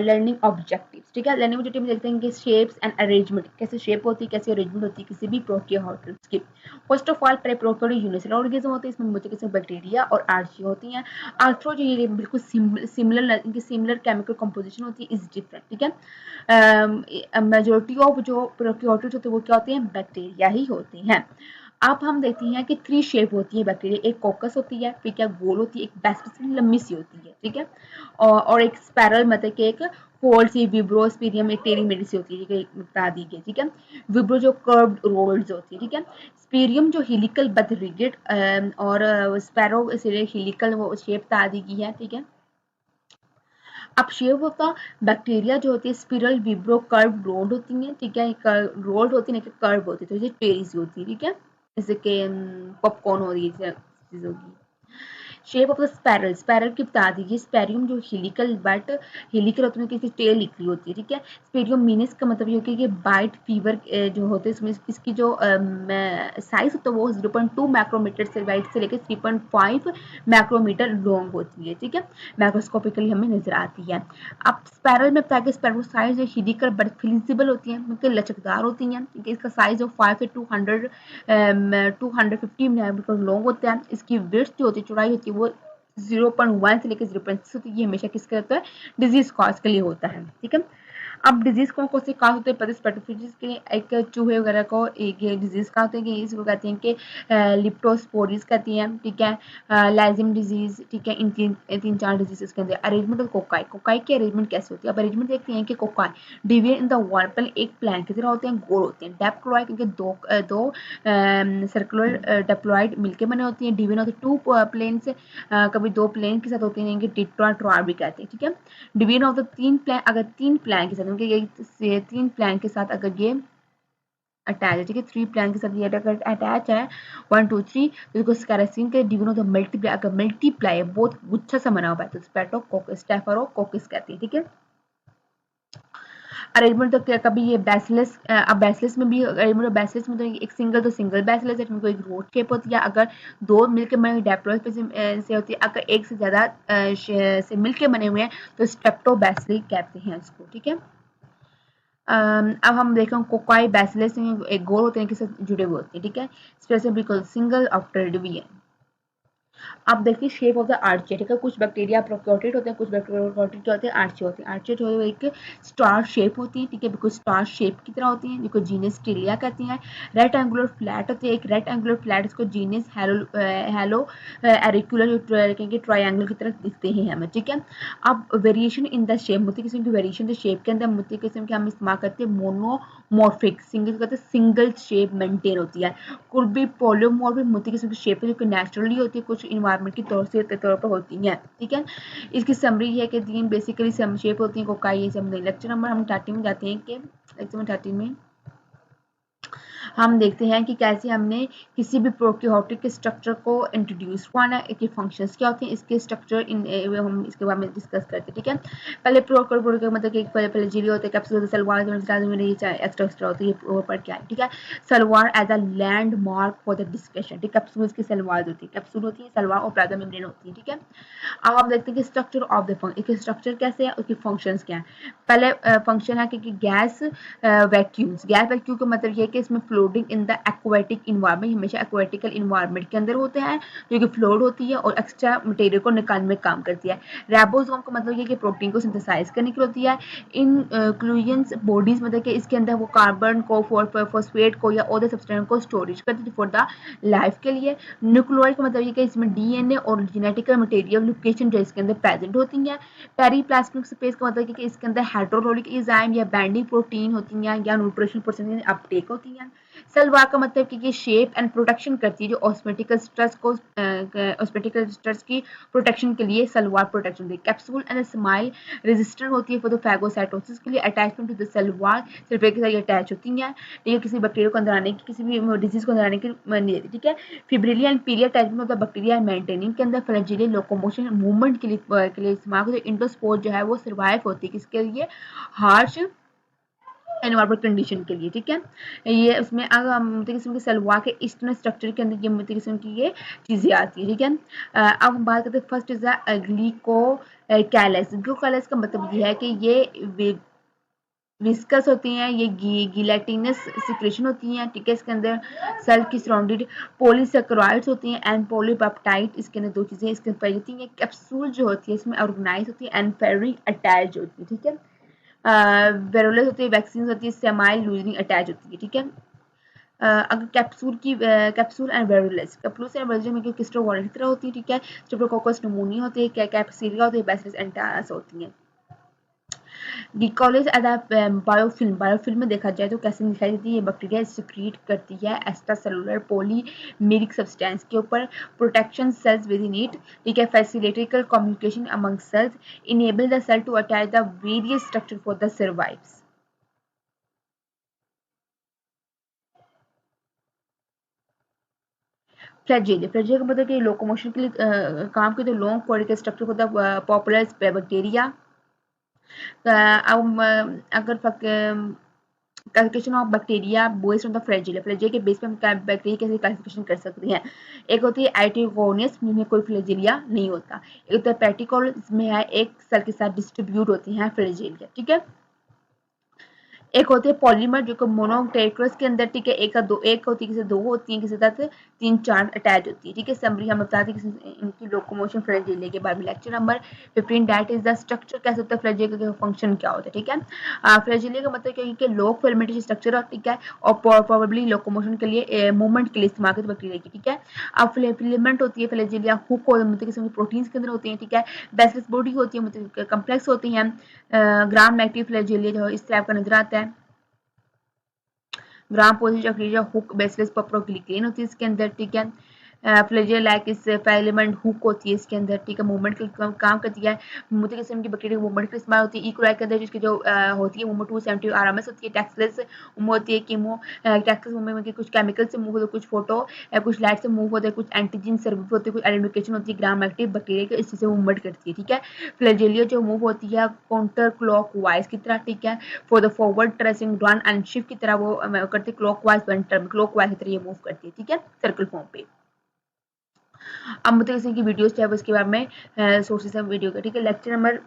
learning objectives. ठीक है। लर्निंग ऑब्जेक्टिव में देखते हैं कि शेप्स एंड अरेंजमेंट, कैसे शेप होती है, कैसे अरेंजमेंट होती है किसी भी प्रोकैरियोट्स की। First of all prokaryote unicellular organism होते हैं, इसमें मुख्य किस्म बैक्टीरिया और आर्ची होती हैं। आर्थ्रो जो ये बिल्कुल सिमिलर केमिकल कंपोजिशन होती है, इज डिफरेंट। ठीक है। मेजोरिटी ऑफ जो प्रोकैरियोट्स होते हैं वो क्या होते हैं, बैक्टीरिया ही होते हैं। अब हम देखते हैं कि 3 शेप होती है बैक्टीरिया, एक कोकस होती है, फिर क्या गोल होती है, एक बेसिकली लंबी सी होती है। ठीक है। और एक स्पाइरल मतलब कि एक फोल्ड सी, विब्रो, स्पीरियम एक टेढ़ी मेढ़ी सी होती है, ठीक है, बता दी गई। ठीक है। विब्रो जो कर्व्ड रोल्स होती है। ठीक है। स्पीरियम जो हेलिकल बट रिजिड, और स्पैरो हेलिकल वो शेप बता दी गई है। ठीक है। अब शेप होता बैक्टीरिया जो होती है स्पिरल, विब्रो, कर्व, रोड होती है। ठीक है। रोड होती है ना, कर्व होती है, तो ये टेढ़ी सी होती है। ठीक है। जैसे कि पॉपकॉर्न हो रही है चीज होगी। Shape of the spiral, spiral की बता दीजिए। स्पेरियम जो हेलिकल बट हेलिकल होती है, किसी टेल निकली होती है। ठीक है। स्पेरियम मीनस का मतलब ये होता है कि बाइट फीवर जो होते हैं इसमें इसकी जो साइज होता है वो 0.2 माइक्रोमीटर से वाइट से लेकर 3.5 माइक्रोमीटर लॉन्ग होती है। ठीक है। माइक्रोस्कोपिकली हमें नजर आती है। अब स्पैरल में पता है स्पेरोसाइड जो हेलिकल बट फ्लेक्सिबल होती है, मतलब लचकदार होती हैं। ठीक है। इसका साइज ऑफ 5 से 250 माइक्रोमीटर लॉन्ग होता है। इसकी विड्थ जो होती है, चौड़ाई होती है वो 0.1 से लेकर 0.6 होती है, ये हमेशा किसका होता है, डिजीज कॉज के लिए होता है। ठीक है, अब डिजीज कौन कौन से काज होते हैं पता है, स्पेटोफिजिस के एक चूहे वगैरह को एक डिजीज का होते हैं कि इसको कहते हैं कि लिप्टोस्पोरिस कहती हैं। ठीक है, लाइजिम डिजीज। ठीक है, इन तीन चार डिजीज के अंदर। अरेंजमेंट ऑफ कोकाई, कोकाई की अरेंजमेंट कैसे होती है? अब अरेंजमेंट देखते हैं कि कोकाई डिवीड इन द वॉल, पहले एक प्लान की तरह होते हैं, गोल होते हैं। डेप्लॉइड क्योंकि दो सर्कुलर डेप्लॉइड मिलकर बने होती हैं। डिवीजन होते हैं टू प्लेन से, कभी दो प्लेन के साथ होते हैं, टिट्रा ट्रार भी कहते हैं। ठीक है, डिवीजन ऑफ द तीन प्लान, अगर तीन प्लान के साथ ये तीन प्लान के साथ अगर ये अटैच है, ठीक है, 3 प्लान के साथ ये अगर अटैच है 1 2 3, तो इसको स्कैरासीन के डिवीजन ऑफ द मल्टीप्लाई, अगर मल्टीप्लाई है बहुत गुच्छा सा बना हुआ है तो स्टेफरोकोकस कहते हैं। ठीक है, अरेंजमेंट तो कभी ये बैसिलस, अब बैसिलस में भी अरेंजमेंट बैसिलस में तो एक सिंगल तो सिंगल बैसिलस है, इसमें कोई रोड शेप होती है। अगर दो मिलकर बने डेप्लॉइड से होती है, अगर एक से ज्यादा से मिलकर बने हुए हैं तो स्ट्रेप्टोबैसिली कहते हैं इसको। ठीक है, अब हम देखें कोकाई बैसिलस एक गोल होते हैं के साथ जुड़े हुए होते हैं। ठीक है, स्पेसिफिकल सिंगल आफ्टर डिवीजन। अब देखिए शेप ऑफ द आर्चे। ठीक है, कुछ बैक्टीरिया प्रोकैरियोटिक होते हैं, कुछ प्रोकैरियोटिक क्या होते हैं, आर्चे होते हैं। आर्चे जो है एक स्टार शेप होती है। ठीक है, बिल्कुल स्टार शेप की तरह होती हैं, जिसको जीनस टिलिया कहती हैं। रेक्टेंगुलर फ्लैट होती है, एक रेक्टेंगुलर फ्लैट, इसको जीनस हेलो एरिकुलर कहेंगे, ट्रायंगल की तरह दिखते हैं हमें। ठीक है, अब वेरिएशन इन द शेप, मोती किस्म की वेरिएशन द शेप के अंदर मोती किस्म के हम इस्तेमाल करते हैं। मोनोमॉर्फिक सिंगल कहते हैं, सिंगल शेप मेंटेन होती है। कुड बी पॉलियोमॉर्फिक, मोती किस्म की शेप है जो नेचुरली होती है, कुछ इन्वायरमेंट की तौर पर होती हैं। ठीक है, इसकी समरी है कि तीन बेसिकली सम शेप होती हैं कोकाई। लेक्चर नंबर हम 30 में जाते हैं कि लेक्चर नंबर 30 में हम देखते हैं कि कैसे हमने किसी भी प्रोकैरियोटिक के स्ट्रक्चर को इंट्रोड्यूस करना है, इसके फंक्शंस क्या होते हैं, इसके स्ट्रक्चर हम इसके बारे में डिस्कस करते हैं। ठीक है, पहले प्रोकैरियोटिक का मतलब कि पहले जीरी होते हैं, कैप्सूल सलवार एक्स्ट्रा होती है ऊपर क्या है। ठीक है, सलवार as a landmark for the discussion. ठीक है, कैप्सूल की सलवार होती है, कैप्सूल होती है सलवार और प्लाज्मा मेम्ब्रेन होती है। ठीक है, अब हम देखते हैं कि स्ट्रक्चर ऑफ द फंक्शन, इसके स्ट्रक्चर कैसे है, उसके फंक्शंस क्या है। पहले फंक्शन है कि गैस वैक्यूम्स। गैस वैक्यूम का मतलब ये है कि इसमें floating in the aquatic environment, हमेशा एक्वेटिकल इन्वायरमेंट के अंदर होते हैं, जो कि फ्लोट होती है और एक्स्ट्रा मटेरियल को निकालने में काम करती है। राइबोसोम का मतलब ये कि प्रोटीन को सिंथेसाइज करने की होती है। इंक्लूजन्स बॉडीज मतलब कि इसके अंदर वो कार्बन को, फॉस्फेट को या अदर सब्सटेंस को स्टोरेज करती है फॉर द लाइफ के लिए। न्यूक्लियोइड का मतलब ये कि इसमें डीएनए और जेनेटिकल मटेरियल लोकेशन जो इसके अंदर प्रेजेंट होती हैं। पेरीप्लाज्मिक स्पेस का मतलब कि इसके अंदर हाइड्रोक्लोरिक एंजाइम या बाइंडिंग प्रोटीन होती हैं या न्यूट्रिशन प्रोसेसिंग अपटेक होती हैं। सलवार का मतलब कि ये शेप एंड प्रोटेक्शन करती है, जो ऑस्मेटिकल स्ट्रेस को ऑस्मेटिकल स्ट्रेस की प्रोटेक्शन के लिए सलवार प्रोटेक्शन देती है। कैप्सूल एंड स्माइल रेजिस्टेंट होती है फॉर द फैगोसाइटोसिस के लिए। अटैचमेंट टू द सलवार सिर्फ के साथ अटैच होती हैं, ठीक है, किसी बैक्टीरिया को अंदर आने की, किसी भी डिजीज को अंदर आने की नहीं देती। ठीक है, फिब्रिलिया एंड पीलिया attachment of the bacteria maintaining के अंदर फ्लैजिले लोकोमोशन मूवमेंट के लिए इस्तेमाल होती है। इंडोस्पोर जो है वो सर्वाइव होती है किसके लिए, हार्श एनवायरमेंट कंडीशन के लिए। ठीक है, ये उसमें अगर मोती किस्म की सलवार के ईस्टर्न स्ट्रक्चर के अंदर ये मोती किस्म की ये चीजें आती है। ठीक है, अब हम बात करते हैं फर्स्ट इज ग्लीकोकैलस। ग्लीकोकैलस का मतलब ये है कि ये विस्कस होती हैं, ये गिलेटिनस सिक्रेशन होती हैं। ठीक है, इसके अंदर सेल की सराउंडेड पॉलीसेकेराइड्स होती हैं एंड पॉलीपेप्टाइड, इसके अंदर दो चीजें इसके अंदर पाई जाती हैं। कैप्सूल जो होती है इसमें ऑर्गेनाइज होती है एंड फेरिंग अटैच होती है। ठीक है, वेरुलस होती है, वैक्सीन होती है, सेमाइल लूजनिंग अटैच होती है। ठीक है, अगर कैप्सूल एंड वेरुलस, कैप्सूल एंड वेरुलस में क्रिस्टल वॉल की तरह होती है। ठीक है, स्ट्रेप्टोकोकस निमोनिया होती है, कैप्सिलिया होती है, बैसिलस एंटेरस होती है। डिकॉलेज एज अ बायोफिल्म, बायोफिल्म में देखा जाए तो कैसे दिखाई देती है, बैक्टीरिया सिक्रीट करती है एक्स्ट्रा सेलुलर पॉलीमेरिक सब्सटेंस के ऊपर, protection cells within it. ठीक है, facilitator communication among cells, enable the cell to attach the various structure for the survives. Flagella, flagella का मतलब कि लोकोमोशन के लिए काम के, तो long cortical structure for the popular bacteria. अब अगर classification of bacteria based on the flagella, flagella के बेस पे हम बैक्टीरिया कैसे क्लासिफिकेशन कर सकते हैं। एक होती है एटिगोनियस, जिसमें कोई फ्लैजेलिया नहीं होता। एक होता है पेटिकोल, इसमें है एक सेल के साथ डिस्ट्रीब्यूट होती हैं फ्लैजेलिया। ठीक है, एक होती है पॉलीमर जो कि मोनोटेट्रस के अंदर, ठीक है, एक होती है, किसी दो होती है, किसी साथ 3-4 अटैच होती है, ठीक है। समरी हम बताते हैं इनकी लोकोमोशन फ्लैजेला के बारे में। Lecture number 15 that is the structure, कैसे होता है फ्लैजेला का, फंक्शन क्या होता है, ठीक है। फ्लैजेला का मतलब क्या है कि लोक फिलामेंटरी स्ट्रक्चर है, ठीक है, और प्रोबेबली लोकोमोशन के लिए मूवमेंट के लिए इस्तेमाल करते बैक्टीरिया की, ठीक है। अब फिलामेंट होती है फ्लैजेला, हुक मतलब किस्म की प्रोटीन्स के अंदर होती है, ठीक है। बेसिलस बॉडी होती है, मतलब कम्प्लेक्स होती है। ग्राम नेगेटिव फ्लैजेला जो इस टाइप का नजर आता है। Gram positive bacteria hook bacillus peptidoglycan होती है इसके अंदर, ठीक है। फ्लैजेला लाइक इस फिलामेंट हुक होती है इसके अंदर, ठीक है, मूवमेंट के काम करती है। मुख्य किस्म की बैक्टीरिया मूवमेंट के इस्तेमाल होती है। इकोलाई के अंदर जिसकी जो होती है मूवमेंट 270 आरएमएस होती है। टैक्सलेस होती है, कीमो टैक्सलेस मूवमेंट में कुछ केमिकल से मूव होते हैं, कुछ फोटो कुछ लाइट से मूव होते हैं, कुछ एंटीजन सर्विस होते हैं, कुछ आइडेंटिफिकेशन होती है। ग्राम एक्टिव बैक्टीरिया के इसी से मूवमेंट करती है, ठीक है। फ्लैजेलिया जो मूव होती है काउंटर क्लॉक वाइज की तरह, ठीक है, for the forward tracing run and shift की तरह वो करती है, क्लॉक वाइज की तरह ये मूव करती है, ठीक है, सर्कल फॉर्म पे। अब मतलब इसी की वीडियोस चाहे उसके बारे में सोर्सेज है वीडियो का, ठीक है। लेक्चर नंबर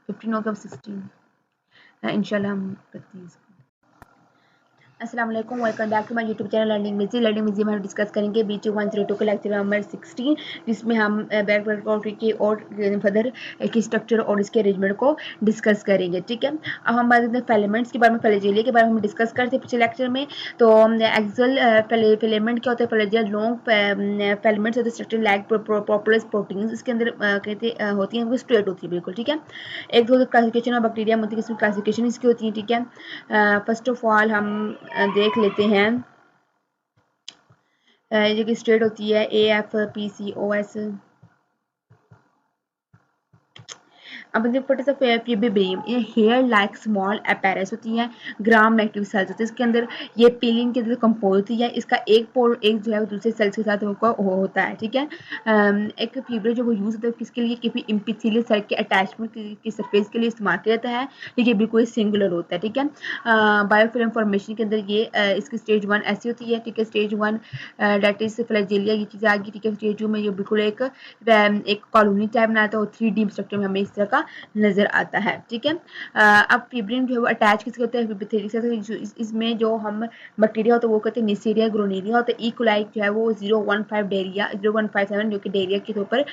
15 होगा 16 इंशाल्लाह हम करते हैं। अस्सलाम वालेकुम, welcome back to my YouTube channel learning VG में हम डिस्कस करेंगे BT102 का लेक्चर नंबर 16, जिसमें हम बैकवर्ड की और फर्दर की स्ट्रक्चर और इसके अरेंजमेंट को डिस्कस करेंगे, ठीक है। अब हम बात करते हैं फिलामेंट्स के बारे में। फ्लैजेला के बारे में हम डिस्कस करते हैं पिछले लेक्चर में। तो एक्सल फिलामेंट क्या होता है, फ्लैजेला लॉन्ग फिलामेंट्स होते हैं स्ट्रक्चर लाइक प्रोपोलिस प्रोटीन्स, इसके अंदर कहते होती है, स्ट्रेट होती है बिल्कुल, ठीक है। एक दो क्लासिफिकेशन ऑफ बैक्टीरिया मतलब इसमें क्लासिफिकेशन इसकी होती है, ठीक है। फर्स्ट ऑफ ऑल हम देख लेते हैं जो कि स्ट्रेट होती है AFPCOS। अब ये हेयर लाइक स्मॉल अपैरेंस होती है, ग्राम नेगेटिव सेल्स होती है इसके अंदर। ये पीलिंग के अंदर कंपोज होती है, इसका एक पोल एक जो है दूसरे सेल्स के साथ होता है, ठीक है। एक फीबर जो वो यूज होता है किसके लिए, कि एपिथेलियल सेल के अटैचमेंट की सरफेस के लिए इस्तेमाल किया जाता है, ठीक है, बिल्कुल सिंगुलर होता है, ठीक है। बायोफिल्म फॉर्मेशन के अंदर ये इसकी स्टेज 1 ऐसी होती है, ठीक है। स्टेज 1 डेट इज फ्लैजेलिया, ये चीज़ आ गई, ठीक है। स्टेज 2 में ये बिल्कुल एक कॉलोनी टाइप बनाता है और 3D स्ट्रक्चर में हमें इस तरह का नजर आता है, ठीक है। अब फिब्रिन जो है वो अटैच किसके होता है, एपिथेलियल से। इसमें जो हम बैक्टीरिया होता है वो कहते हैं निसीरिया ग्रोनीरिया होता है। इकोलाई जो है वो 015 जो कि डायरिया के तौर पर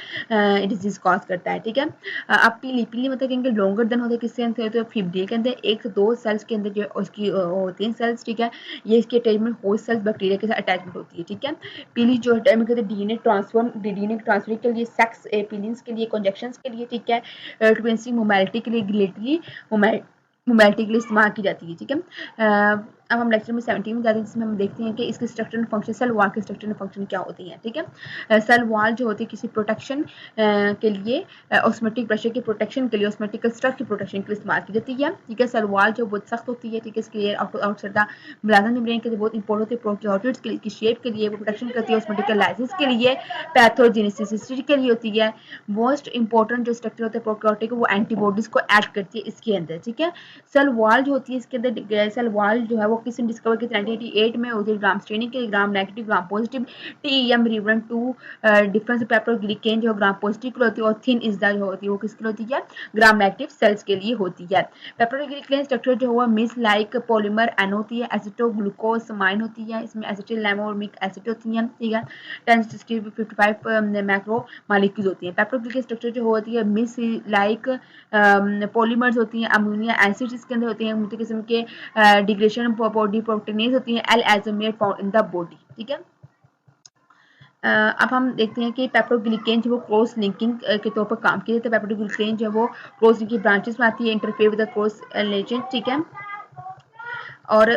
डिजीज कॉज करता है, ठीक है। अब पीली मतलब कहेंगे लॉन्गर देन होता है, किसके अंदर होता है, फिब्रिल के अंदर 1 से 2 सेल्स के अंदर जो उसकी होती हैं सेल्स, ठीक है। ये इसके अटैचमेंट होस्ट सेल्स बैक्टीरिया के साथ अटैचमेंट होती है, ठीक है। पीली जो है कहते हैं डीएनए ट्रांसफर के लिए, सेक्स पीलिंग्स के लिए, कंजक्शंस के लिए, ठीक है, फ्रीक्वेंसी मोबाइलिटी के लिए, गिलेटरी मोबाइलिटी के लिए इस्तेमाल की जाती है, ठीक है। अब हम लेक्चर में 17 में जाते हैं, जिसमें हम देखते हैं कि इसके structure and function, cell wall के स्ट्रक्चर एंड फंक्शन क्या होती हैं, ठीक है। सेल वॉल जो होती है किसी प्रोटेक्शन के लिए, ऑस्मोटिक प्रेशर की प्रोटेक्शन के लिए, ऑस्मोटिक स्ट्रेस की प्रोटेक्शन के लिए इस्तेमाल की जाती है, ठीक है। सेल वॉल जो बहुत सख्त होती है, ठीक है, इसके आउटसाइड द प्लाज्मा मेम्ब्रेन के लिए बहुत इंपॉर्टेंट होती है, प्रोकैरियोट्स के लिए की शेप के लिए वो प्रोटेक्शन करती है, ऑस्मोटिक लाइसिस के लिए, पैथोजेनेसिस के लिए होती है। मोस्ट इंपॉर्टेंट जो स्ट्रक्चर होता है प्रोकैरियोटिक, वो एंटीबॉडीज को ऐड करती है इसके अंदर, ठीक है। सेल वॉल जो होती है इसके अंदर, सेल वॉल जो है वो किसने डिस्कवर की थी, 1988 में होती है। ग्राम स्टेनिंग के Gram negative Gram positive TEM रिवरन 2 डिफरेंस पेप्टोग्लिकेन जो ग्राम पॉजिटिव के लिए होती है, और थिन इजदा जो होती है वो किसके लिए होती है, ग्राम नेगेटिव सेल्स के लिए होती है। पेप्टोग्लिकेन स्ट्रक्चर जो हुआ मिस लाइक पॉलीमर एन होती है, एसिटोग्लूकोसामाइन होती है, इसमें एसिटिल लैमोनिक एसिड होती है, ठीक है। 10-55 मैक्रो मॉलिक्यूल्स होती है। पेप्टोग्लिकेन स्ट्रक्चर जो होती है मिस लाइक पॉलीमर्स होती हैं, अमोनिया एसिड इसके अंदर होते हैं, मुख्तलिफ किस्म के डिग्रेडेशन बॉडी प्रोटीनेज होती हैं, L isomer found in the body, ठीक है। अब हम देखते हैं कि पेप्टोग्लिकेन जो वो क्रॉस लिंकिंग के तौर पर काम किया जाता है। पेप्टोग्लिकेन जो वो क्रॉस लिंकिंग ब्रांचेस में आती है, interfere with the cross legend, ठीक है। और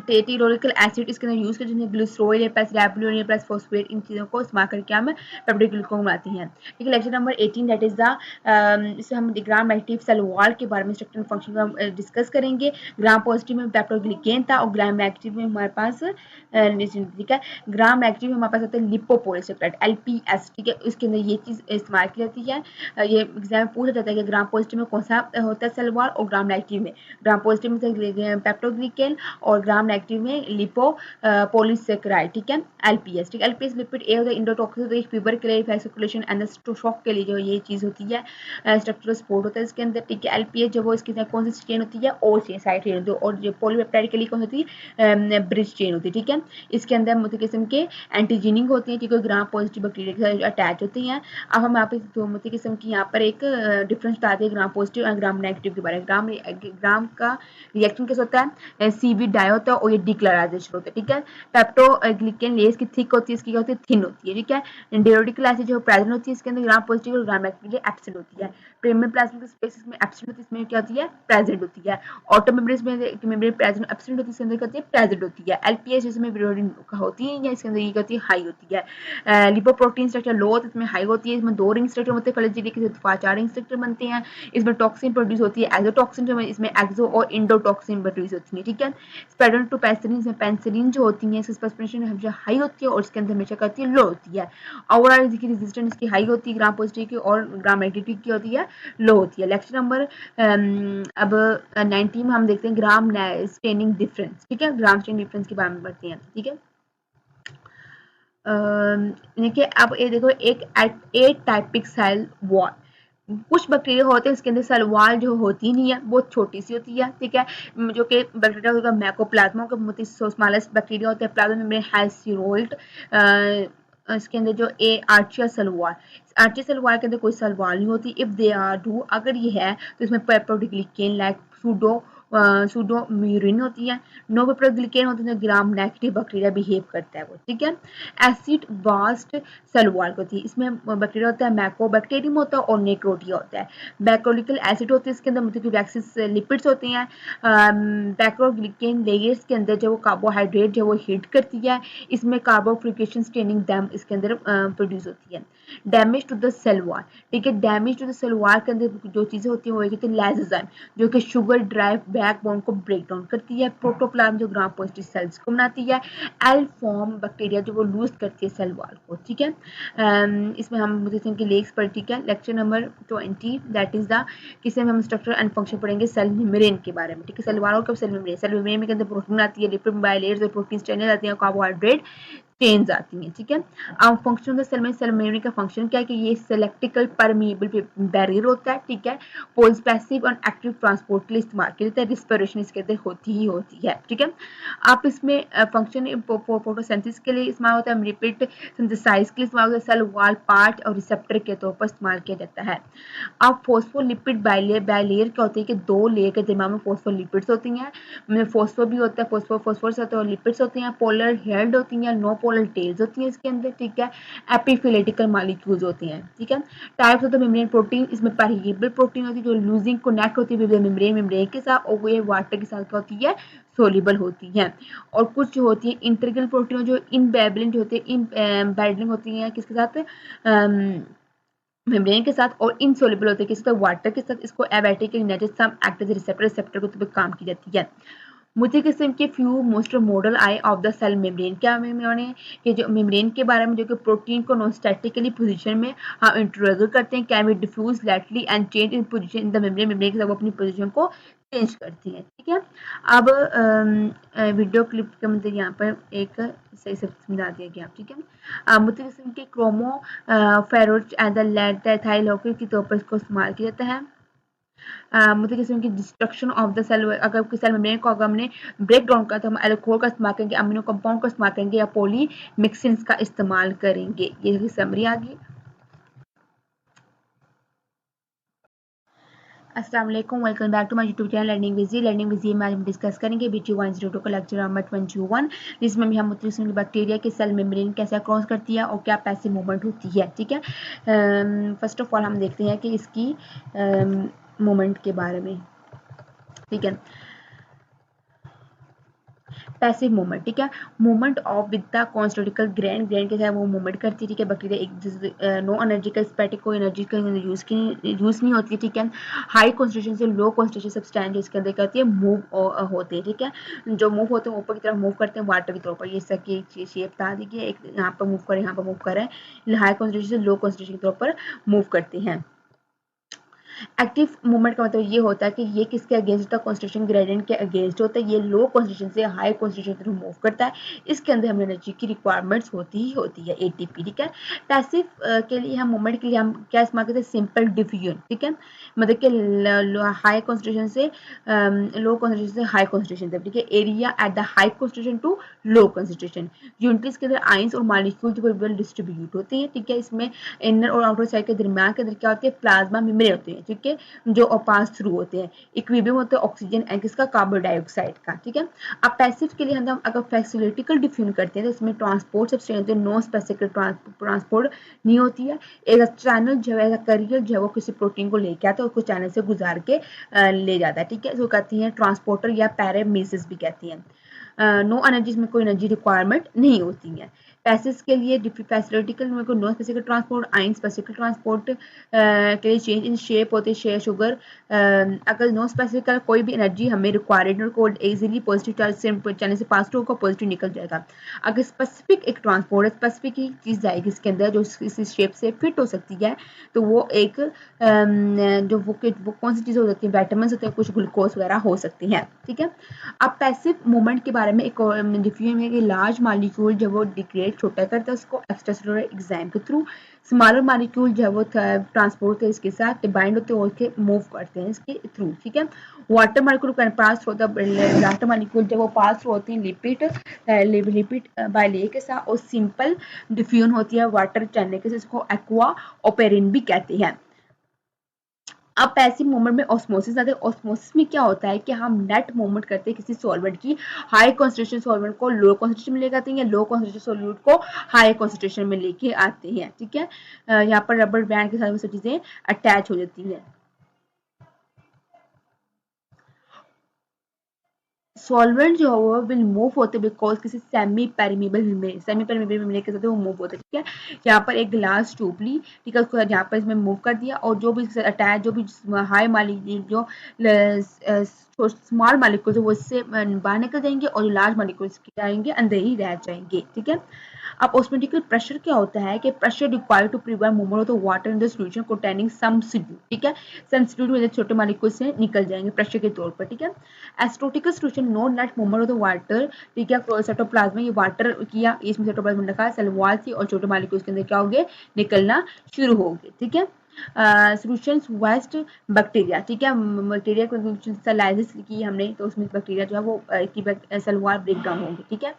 टेटिरोलिकल एसिड इसके अंदर यूज कर, जिसमें ग्लिसरॉल प्लस रैबुलिन प्लस फॉस्फेट, इन चीज़ों को इस्तेमाल करके हम पेप्टोग्लिकेन बनाती हैं, ठीक है। Lecture number 18 that is the इसमें हम ग्राम नेगेटिव सेल वॉल के बारे में स्ट्रक्चर एंड फंक्शन का डिस्कस करेंगे। ग्राम पॉजिटिव में पेप्टोग्लिकेन था और ग्राम नेगेटिव में हमारे पास ठीक है, ग्राम नेगेटिव में हमारे पास आता है लिपोपोलिसैकेराइड LPS, ठीक है। इसके अंदर ये चीज़ इस्तेमाल की जाती है। ये एग्जाम में पूछा जाता है कि ग्राम पॉजिटिव में कौन सा होता है सेल वॉल और ग्राम नेगेटिव में। ग्राम पॉजिटिव में पेप्टोग्लिकेन और ग्राम नेगेटिव में लिपोपोलीसेकेराइड, ठीक है, एलपीएस, ठीक है। एलपीएस लिपिड ए होता है इंडोटॉक्सिक, तो fever clarify circulation and shock के लिए जो ये चीज होती है, स्ट्रक्चरल सपोर्ट होता है इसके अंदर, ठीक है। एलपीएस जो वो इसकी कौन सी चेन होती है, ओ चेन, साइड चेन होती है, और जो पॉलीपेप्टाइड के लिए कौन होती है, ब्रिज चेन होती है, ठीक है। इसके अंदर मुख्य किस्म के एंटीजेनिक होते हैं, ठीक है, ग्राम पॉजिटिव बैक्टीरिया के साथ अटैच होती हैं। अब हम यहाँ पे दो मुख्य किस्म की यहाँ पर एक डिफरेंस बताते हैं ग्राम पॉजिटिव और ग्राम नेगेटिव के बारे में। ग्राम का रिएक्शन कैसे होता है, सीवी डाई होता है और ये डिक्लोराइजेशन होता है, ठीक है। पेप्टोग्लिकेन लेस की थिक होती है, इसकी क्या होती है, थिन होती है, ठीक है। डेरियोडिकल एसिड जो प्रेजेंट होती है इसके अंदर ग्राम पॉजिटिव और ग्राम नेगेटिव एब्सेंट होती है। प्रीमियम प्लाज्मिक स्पेसिस में एब्सेंट होती है, इसमें क्या होती है, प्रेजेंट होती है। ऑटो मेम्ब्रेन में मेम्ब्रेन प्रेजेंट एब्सेंट होती है, इसके अंदर क्या होती है, प्रेजेंट होती है। एलपीएस जिसमें विरोडिन होती है या इसके अंदर ये होती है, हाई होती है। लिपोप्रोटीन स्ट्रक्चर लो होती है, इसमें हाई होती है। इसमें 2 रिंग स्ट्रक्चर होते हैं, फ्लैजेलेटिक के 4 रिंग स्ट्रक्चर बनते हैं। इसमें टॉक्सिन प्रोड्यूस होती है, एक्सोटॉक्सिन, जो इसमें एक्सो और इंडोटॉक्सिन प्रोड्यूस होती है, ठीक है। स्पेडन टू पेनिसिलिन, इसमें पेनिसिलिन जो होती है इसकी स्पेसिफिकेशन हमेशा हाई होती है और इसके अंदर हमेशा करती है लो होती है। ओवरऑल इसकी रेजिस्टेंस इसकी हाई होती है ग्राम पॉजिटिव की, और ग्राम नेगेटिव की होती है लो होती है। लेक्चर नंबर अब 19 में हम देखते हैं ग्राम स्टेनिंग डिफरेंस, ठीक है, ग्राम स्टेनिंग डिफरेंस के बारे में पढ़ते हैं, ठीक है। देखिए अब ये देखो, एक ए टाइपिक सेल वॉल, कुछ बैक्टीरिया होते हैं इसके अंदर सेल वॉल जो होती नहीं है, बहुत छोटी सी होती है, ठीक है, जो कि बैक्टीरिया होगा मैकोप्लाज्मा का स्मॉलेस्ट बैक्टीरिया होता है। प्लाज्मा में हेल्सिरोल्ट, इसके अंदर जो ए Archaea cell wall, Archaea cell wall के अंदर कोई सेल वॉल नहीं होती। इफ दे आर डू, अगर ये है तो इसमें पेप्टोग्लिकेन लाइक सूडोम्यूरिन होती है। नो पेप्टोग्लिकेन होती है, ग्राम नेगेटिव बैक्टीरिया बिहेव करता है वो, ठीक है। एसिड वास्ट सेल वॉल होती है, इसमें बैक्टीरिया होता है, मैकोबैक्टीरियम होता है और नेक्रोटिया होता है। बैक्टीरियल एसिड होती है इसके अंदर, मतलब लिपिड्स होती हैं। बैक्टीरियल लेयर्स के अंदर जो वो कार्बोहाइड्रेट जो वो हिट करती है, इसमें कार्बोफिलिकेशन स्टेनिंग डैम इसके अंदर प्रोड्यूस होती है। Damage to the cell wall, ठीक है, damage to the cell wall के अंदर जो चीजें होती हैं वो कहते हैं लाइसोजाइम, जो कि शुगर ड्राइव बैकबोन को ब्रेक डाउन करती है। प्रोटोप्लाज्म जो ग्राम पॉजिटिव सेल्स को बनाती है। एल फॉर्म बैक्टीरिया जो वो लूज करती है सेल वॉल को, ठीक है। इसमें हम देखते हैं कि लेक्स पर, ठीक है, lecture number 20 that is the, किसे में हम स्ट्रक्चर एंड फंक्शन पढ़ेंगे सेल मेम्ब्रेन के बारे में, ठीक है। सेल वॉल और कब सेल मेम्ब्रेन के अंदर प्रोटीन आती है, लिपिड बायलेयर्स और प्रोटीन चैनल आती है, कार्बोहाइड्रेट चेन्स आती हैं, ठीक है। अब फंक्शन ऑफ द सेल में सेल मेम्ब्रेन का फंक्शन क्या है कि ये सिलेक्टिकल परमिएबल बैरियर होता है, ठीक है। पोज पैसिव और एक्टिव ट्रांसपोर्ट के लिए इस्तेमाल किया जाता है। रिस्पिरेशन इसके अंदर होती ही होती है, ठीक है। आप इसमें फंक्शन फोटोसिंथेसिस के लिए इस्तेमाल होता है, लिपिड सिंथेसाइज के लिए इस्तेमाल होता है, सेल वॉल पार्ट और रिसेप्टर के तौर पर इस्तेमाल किया जाता है। अब फॉस्फोलिपिड बायलेयर क्या होती है कि 2 लेयर के दरमियान में फॉस्फोलिपिड्स होती हैं, फॉस्फो भी होता है, फॉस्फोरस होता है और लिपिड्स होती हैं। पोलर हेड होती हैं, नो पोलर टेल्स होती हैं इसके अंदर, ठीक है। एपिफिलेटिकल मॉलिक्यूल्स होती हैं, ठीक है। Types of the membrane protein, इसमें परमिएबल प्रोटीन होती है जो लूजिंग कनेक्ट होती है मेम्ब्रेन के साथ, और ये वाटर के साथ क्या होती है, सोल्यूबल होती हैं। और कुछ जो होती है इंटीग्रल प्रोटीन जो इनबैलेंट होते हैं, इनबैलेंट होती हैं किसके साथ, मेम्ब्रेन के साथ, और इनसोल्युबल होते हैं किसके साथ, वाटर के साथ। इसको एबायोटिक एनर्जी सम एक्ट एज रिसेप्टर को तो काम की जाती है। मुझे किस्म के फ्यू मोस्ट मॉडल आए ऑफ द सेल मेम्ब्रेन, क्या मैंने कि जो मेम्ब्रेन के बारे में जो कि प्रोटीन को नॉन स्टैटिकली पोजीशन में हम इंट्रोड्यूस करते हैं, can be diffuse laterally and change in position in the membrane के साथ वो अपनी पोजीशन को चेंज करती है, ठीक है। अब वीडियो क्लिप के मतलब यहाँ पर एक सही से समझा दिया गया, ठीक है। मुझे किस्म के क्रोमो फेरोच एंड द लेटाइलोकिड के तौर पर इसको इस्तेमाल किया जाता है। मतलब किस्म की डिस्ट्रक्शन ऑफ द सेल, अगर कोई सेल मेम्ब्रेन को अगर हमने ब्रेक डाउन करा तो हम एल्कोहल का इस्तेमाल करेंगे, अमीनो कंपाउंड का इस्तेमाल करेंगे या पॉली मिक्सिन्स का इस्तेमाल करेंगे। ये समरी आ गई। अस्सलाम वालेकुम, welcome back to my YouTube channel learning VG में आज हम डिस्कस करेंगे BT 102 का लेक्चर नंबर 21, जिसमें भी हम मुख्तलिफ बैक्टीरिया के सेल मेम्ब्रेन कैसे क्रॉस करती है और क्या पैसिव मूवमेंट होती है, ठीक है। फर्स्ट ऑफ ऑल हम देखते हैं कि इसकी मूवमेंट के बारे में, ठीक है। पैसिव मूवमेंट, ठीक है, movement of with the concentration gradient के साथ वो मूवमेंट करती है, ठीक है। बैक्टीरिया एक नो एनर्जी का स्पैटिक कोई एनर्जी का यूज नहीं होती है, ठीक है। हाई कॉन्सेंट्रेशन से लो कॉन्सेंट्रेशन सब्सटेंस इसके अंदर करती है मूव होते हैं, ठीक है। जो मूव होते हैं ऊपर की तरफ मूव करते हैं वाटर की तौर पर, ये सबकी शेप बता दी गई, एक यहाँ पर मूव करें, यहाँ पर मूव करें, हाई कॉन्सेंट्रेशन से लो कॉन्सेंट्रेशन के तौर पर मूव करते हैं। एक्टिव मूवमेंट का मतलब ये होता है कि ये किसके अगेंस्ट होता है, कॉन्सेंट्रेशन ग्रेडियंट के अगेंस्ट होता है, ये लो कॉन्सेंट्रेशन से हाई कॉन्सेंट्रेशन तक मूव करता है, इसके अंदर हमें एनर्जी की रिक्वायरमेंट्स होती ही होती है एटीपी, ठीक है। पैसिव के लिए हम मूवमेंट के लिए हम क्या इस्तेमाल करते हैं, सिंपल डिफ्यूजन, ठीक है, मतलब कि हाई कॉन्सेंट्रेशन से लो कॉन्सेंट्रेशन से हाई कॉन्सेंट्रेशन तक, ठीक है, area at the high concentration to low concentration, units के अंदर आइंस और मॉलिक्यूल जो वेल डिस्ट्रीब्यूट होते हैं, ठीक है, इसमें इनर और आउटर साइड के दरमियान के अंदर क्या होती है, प्लाज्मा मेम्ब्रेन होते हैं, ठीक है, जो पास थ्रू होते हैं, इक्विलिब्रियम होता है ऑक्सीजन एंड किसका, कार्बन डाइऑक्साइड का, ठीक है। अब पैसिव के लिए हम अगर फैसिलिटिकल डिफ्यूजन करते हैं तो इसमें ट्रांसपोर्ट सबसे होते हैं, नो स्पेसिफिक ट्रांसपोर्ट नहीं होती है, एक चैनल जो है करियर जो है वो किसी प्रोटीन को लेके आता है, उसको चैनल से गुजार के ले जाता है, ठीक है, इसको कहती हैं ट्रांसपोर्टर या पैरामीसिस भी कहती हैं। नो एनर्जी में कोई एनर्जी रिक्वायरमेंट नहीं होती है। पैसेज के लिए फैसिलिटिकल में कोई नो स्पेसिफिक ट्रांसपोर्ट, आइन स्पेसिफिक ट्रांसपोर्ट के लिए चेंज इन शेप होते हैं, शुगर अगर नो स्पेसिफिक कोई भी एनर्जी हमें रिक्वायर्ड को इजीली पॉजिटिव चार्ज से चैनल से पास होगा, पॉजिटिव निकल जाएगा। अगर स्पेसिफिक एक ट्रांसपोर्ट है, स्पेसिफिक ही चीज़ जाएगी इसके अंदर जो इस शेप से फिट हो सकती है, तो वो एक जो वो कौन सी चीज़ हो सकती है, विटामिन होते हैं, कुछ ग्लूकोज वगैरह हो सकती हैं, ठीक है। अब पैसिव मूवमेंट के बारे में एक डिफ्यूजन है कि लार्ज मॉलिक्यूल जब वो डिग्रेड छोटा करता है उसको एक्स्ट्रासेलुलर एंजाइम के थ्रू, स्मॉलर मॉलिक्यूल जब वो ट्रांसपोर्ट है इसके साथ बाइंड होते हैं और के मूव करते हैं इसके थ्रू, ठीक है। Water molecule can pass through the water molecule जब वो पास थ्रू होती है लिपिड बाय लेयर के साथ, और सिंपल डिफ्यूजन होती है वाटर चैनल के साथ, इसको एक्वा ओपेरिन भी कहते हैं। अब पैसिव मूवमेंट में ऑस्मोसिस आते हैं। ऑस्मोसिस में क्या होता है कि हम नेट मूवमेंट करते हैं किसी सॉल्वेंट की, हाई कॉन्सेंट्रेशन सॉल्वेंट को लो कॉन्सेंट्रेशन में लेके आते हैं या लो कॉन्सेंट्रेशन सॉल्यूट को हाई कॉन्सेंट्रेशन में लेके आते हैं, ठीक है। यहाँ पर रबर बैंड के साथ वो सब चीजें अटैच हो जाती है। सॉल्वेंट जो है वो विल मूव होते बिकॉज किसी सेमी पेरिमेबल मेम्ब्रेन के साथ वो मूव होते, ठीक है। यहाँ पर एक ग्लास ट्यूब ली, ठीक है, उसको यहाँ पर इसमें मूव कर दिया, और जो भी अटैच जो भी हाई मालिक्यूल जो स्मॉल मालिक्यूल वो इससे बाहर निकल जाएंगे, और जो लार्ज मालिक्यूल जाएंगे अंदर ही रह जाएंगे, ठीक है। अब ऑस्मोटिकल प्रेशर क्या होता है कि pressure required to prevent movement of the water in the solution containing some solute, ठीक है, सम सॉल्यूट में छोटे मालिक्यूल से निकल जाएंगे प्रेशर के तौर पर, ठीक है। Isotonic solution no net movement of the water, ठीक है, साइटोप्लाज्म ये वाटर किया, इसमें साइटोप्लाज्म रखा, सेल वॉल थी और छोटे मालिक्यूल के अंदर क्या होंगे, निकलना शुरू होंगे, ठीक है। सॉल्यूशंस वेस्ट बैक्टीरिया, ठीक है, बैक्टीरिया को सेलाइसिस की हमने तो उसमें बैक्टीरिया जो है वो की सेल वॉल ब्रेक डाउन होंगे, ठीक है।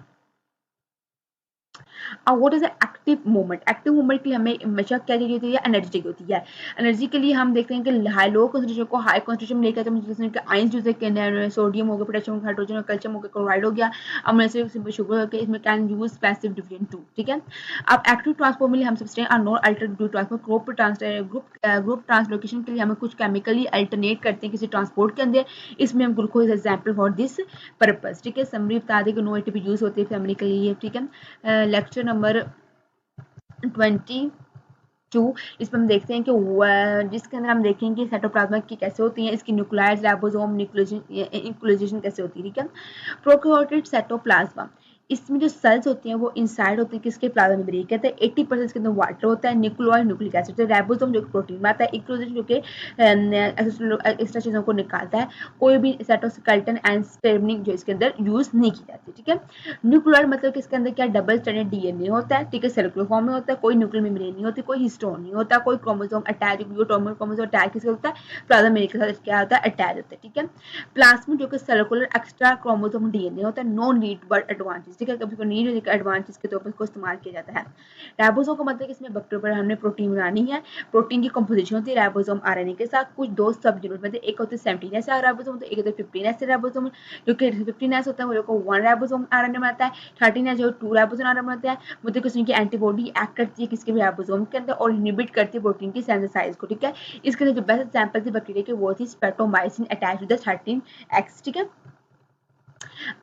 अब what is active movement, active movement के लिए हमें हमेशा क्या चाहिए होती है, एनर्जी चाहिए होती है। एनर्जी के लिए हम देखते हैं कि हाई लो कॉन्सेंट्रेशन को हाई कॉन्सेंट्रेशन में लेकर जैसे कि आयंस जो है सोडियम हो गया, पोटेशियम हाइड्रोजन कैल्शियम हो गया, क्लोराइड हो गया, अमोनियम शुगर हो गया, इसमें can use passive different to, ठीक है। अब एक्टिव ट्रांसपोर्ट में हम सबसे non alternative transport group translocation के लिए हमें कुछ केमिकली अल्टरनेट करते हैं किसी ट्रांसपोर्ट के अंदर, इसमें हम glucose example for this purpose, ठीक है। समरी बता दें कि नो एटीपी यूज होती है फैमिली के लिए, ठीक है। लेक्चर नंबर 22 इसमें हम देखते हैं कि जिसके अंदर हम देखेंगे साइटोप्लाज्मा की कैसे होती है, इसकी न्यूक्लियस राइबोसोम न्यूक्लियेशन कैसे होती है, ठीक है। प्रोकैरियोटिक साइटोप्लाज्मा, इसमें जो सेल्स होती हैं वो इनसाइड होती है किसके, प्लाज्मा मेम्ब्रेन कहते हैं। 80% इसके अंदर वाटर होता है, न्यूक्लियर न्यूक्लिक एसिड, राइबोसोम जो प्रोटीन में आता है, इक्लोजन जो कि एक्स्ट्रा चीजों को निकालता है। कोई भी साइटोस्केलेटन एंड स्टेमिनिक जो इसके अंदर यूज नहीं की जाती, ठीक है। न्यूक्लियर मतलब कि इसके अंदर क्या डबल स्ट्रैंडेड डीएनए होता है, ठीक है, सर्कुलर फॉर्म में होता है, कोई न्यूक्लियर मेम्ब्रेन नहीं होती, कोई हिस्टोन नहीं होता, कोई क्रोमोसोम अटैच, क्रोमोसोम अटैच किसके होता है, प्लाज्मा मेम्ब्रेन के साथ क्या होता है, अटैच होता है, ठीक है। प्लाज्मिड जो कि सर्कुलर एक्स्ट्रा क्रोमोसोम डीएनए होता है, नो नीड बट एडवांटेज, ठीक है, कभी को नीड एडवांटेज के तौर पर इसको इस्तेमाल किया जाता है। राइबोसोम का मतलब इसमें बैक्टीरिया पर हमने प्रोटीन बनानी है, प्रोटीन की कंपोजिशन होती है राइबोसोम आरएनए के साथ, कुछ दो सब यूनिट में एक होते हैं 17 ऐसे राइबोसोम, तो एक होते हैं 15 ऐसे राइबोसोम, जो कि 15 ऐसे होता है वो को 1 राइबोसोम आरएनए में आता है, 13 ऐसे जो 2 राइबोसोम आरएनए में आता है, मतलब किसी की एंटीबॉडी एक्ट करती है किसके भी राइबोसोम के अंदर और इनहिबिट करती है प्रोटीन की सिंथेसाइज को, ठीक है। इसके जो बेस्ट एग्जांपल थी बैक्टीरिया की वो थी streptomycin attach with the 13X, ठीक है।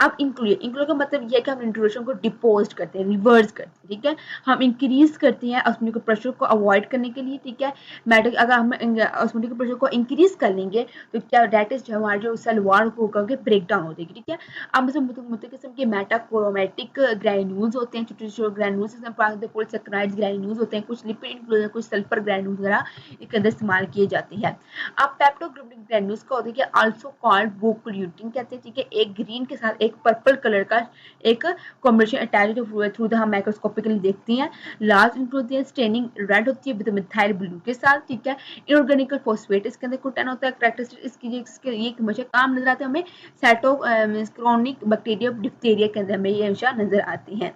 अब इंक्लूड का मतलब ये है कि हम इंट्रोडक्शन को डिपोज करते हैं, रिवर्स करते हैं, ठीक है। हम इंक्रीज करते हैं ऑस्मोटिक प्रेशर को अवॉइड करने के लिए, ठीक है। मेटल अगर हम ऑस्मोटिक प्रेशर को इंक्रीज कर लेंगे तो क्या डेट इज हमारे जो सेल वॉल को होकर ब्रेक डाउन हो जाएगी, ठीक है। अब मुख्य किस्म के मेटाक्रोमेटिक ग्रैन्यूल्स होते हैं, छोटे छोटे ग्रैन्यूल्स पॉलीसेकेराइड्स ग्रैन्यूल्स होते हैं, कुछ लिपिड इंक्लूड कुछ सल्फर ग्रैन्यूल्स वगैरह इसके अंदर इस्तेमाल किए जाते हैं। अब पेप्टोग्लिसराइड ग्रैन्यूल्स का होता है आल्सो कॉल्ड बुक्यूटिन कहते हैं, ठीक है। एक ग्रीन के साथ एक पर्पल कलर का एक कॉम्बिनेशन अटैच्ड थ्रू द हम माइक्रोस्कोपिकली देखते हैं। लार्ज इंक्लूड होती है, स्टेनिंग रेड होती है विद मिथाइल ब्लू के साथ, ठीक है। इनऑर्गेनिक फॉस्फेट इसके अंदर कुटन होता है। कैरेक्टरिस्टिक इसकी ये हमेशा काम नजर आते हैं हमें साइटोक्रोनिक बैक्टीरिया डिप्थीरिया के अंदर हमें ये हमेशा नजर आती हैं।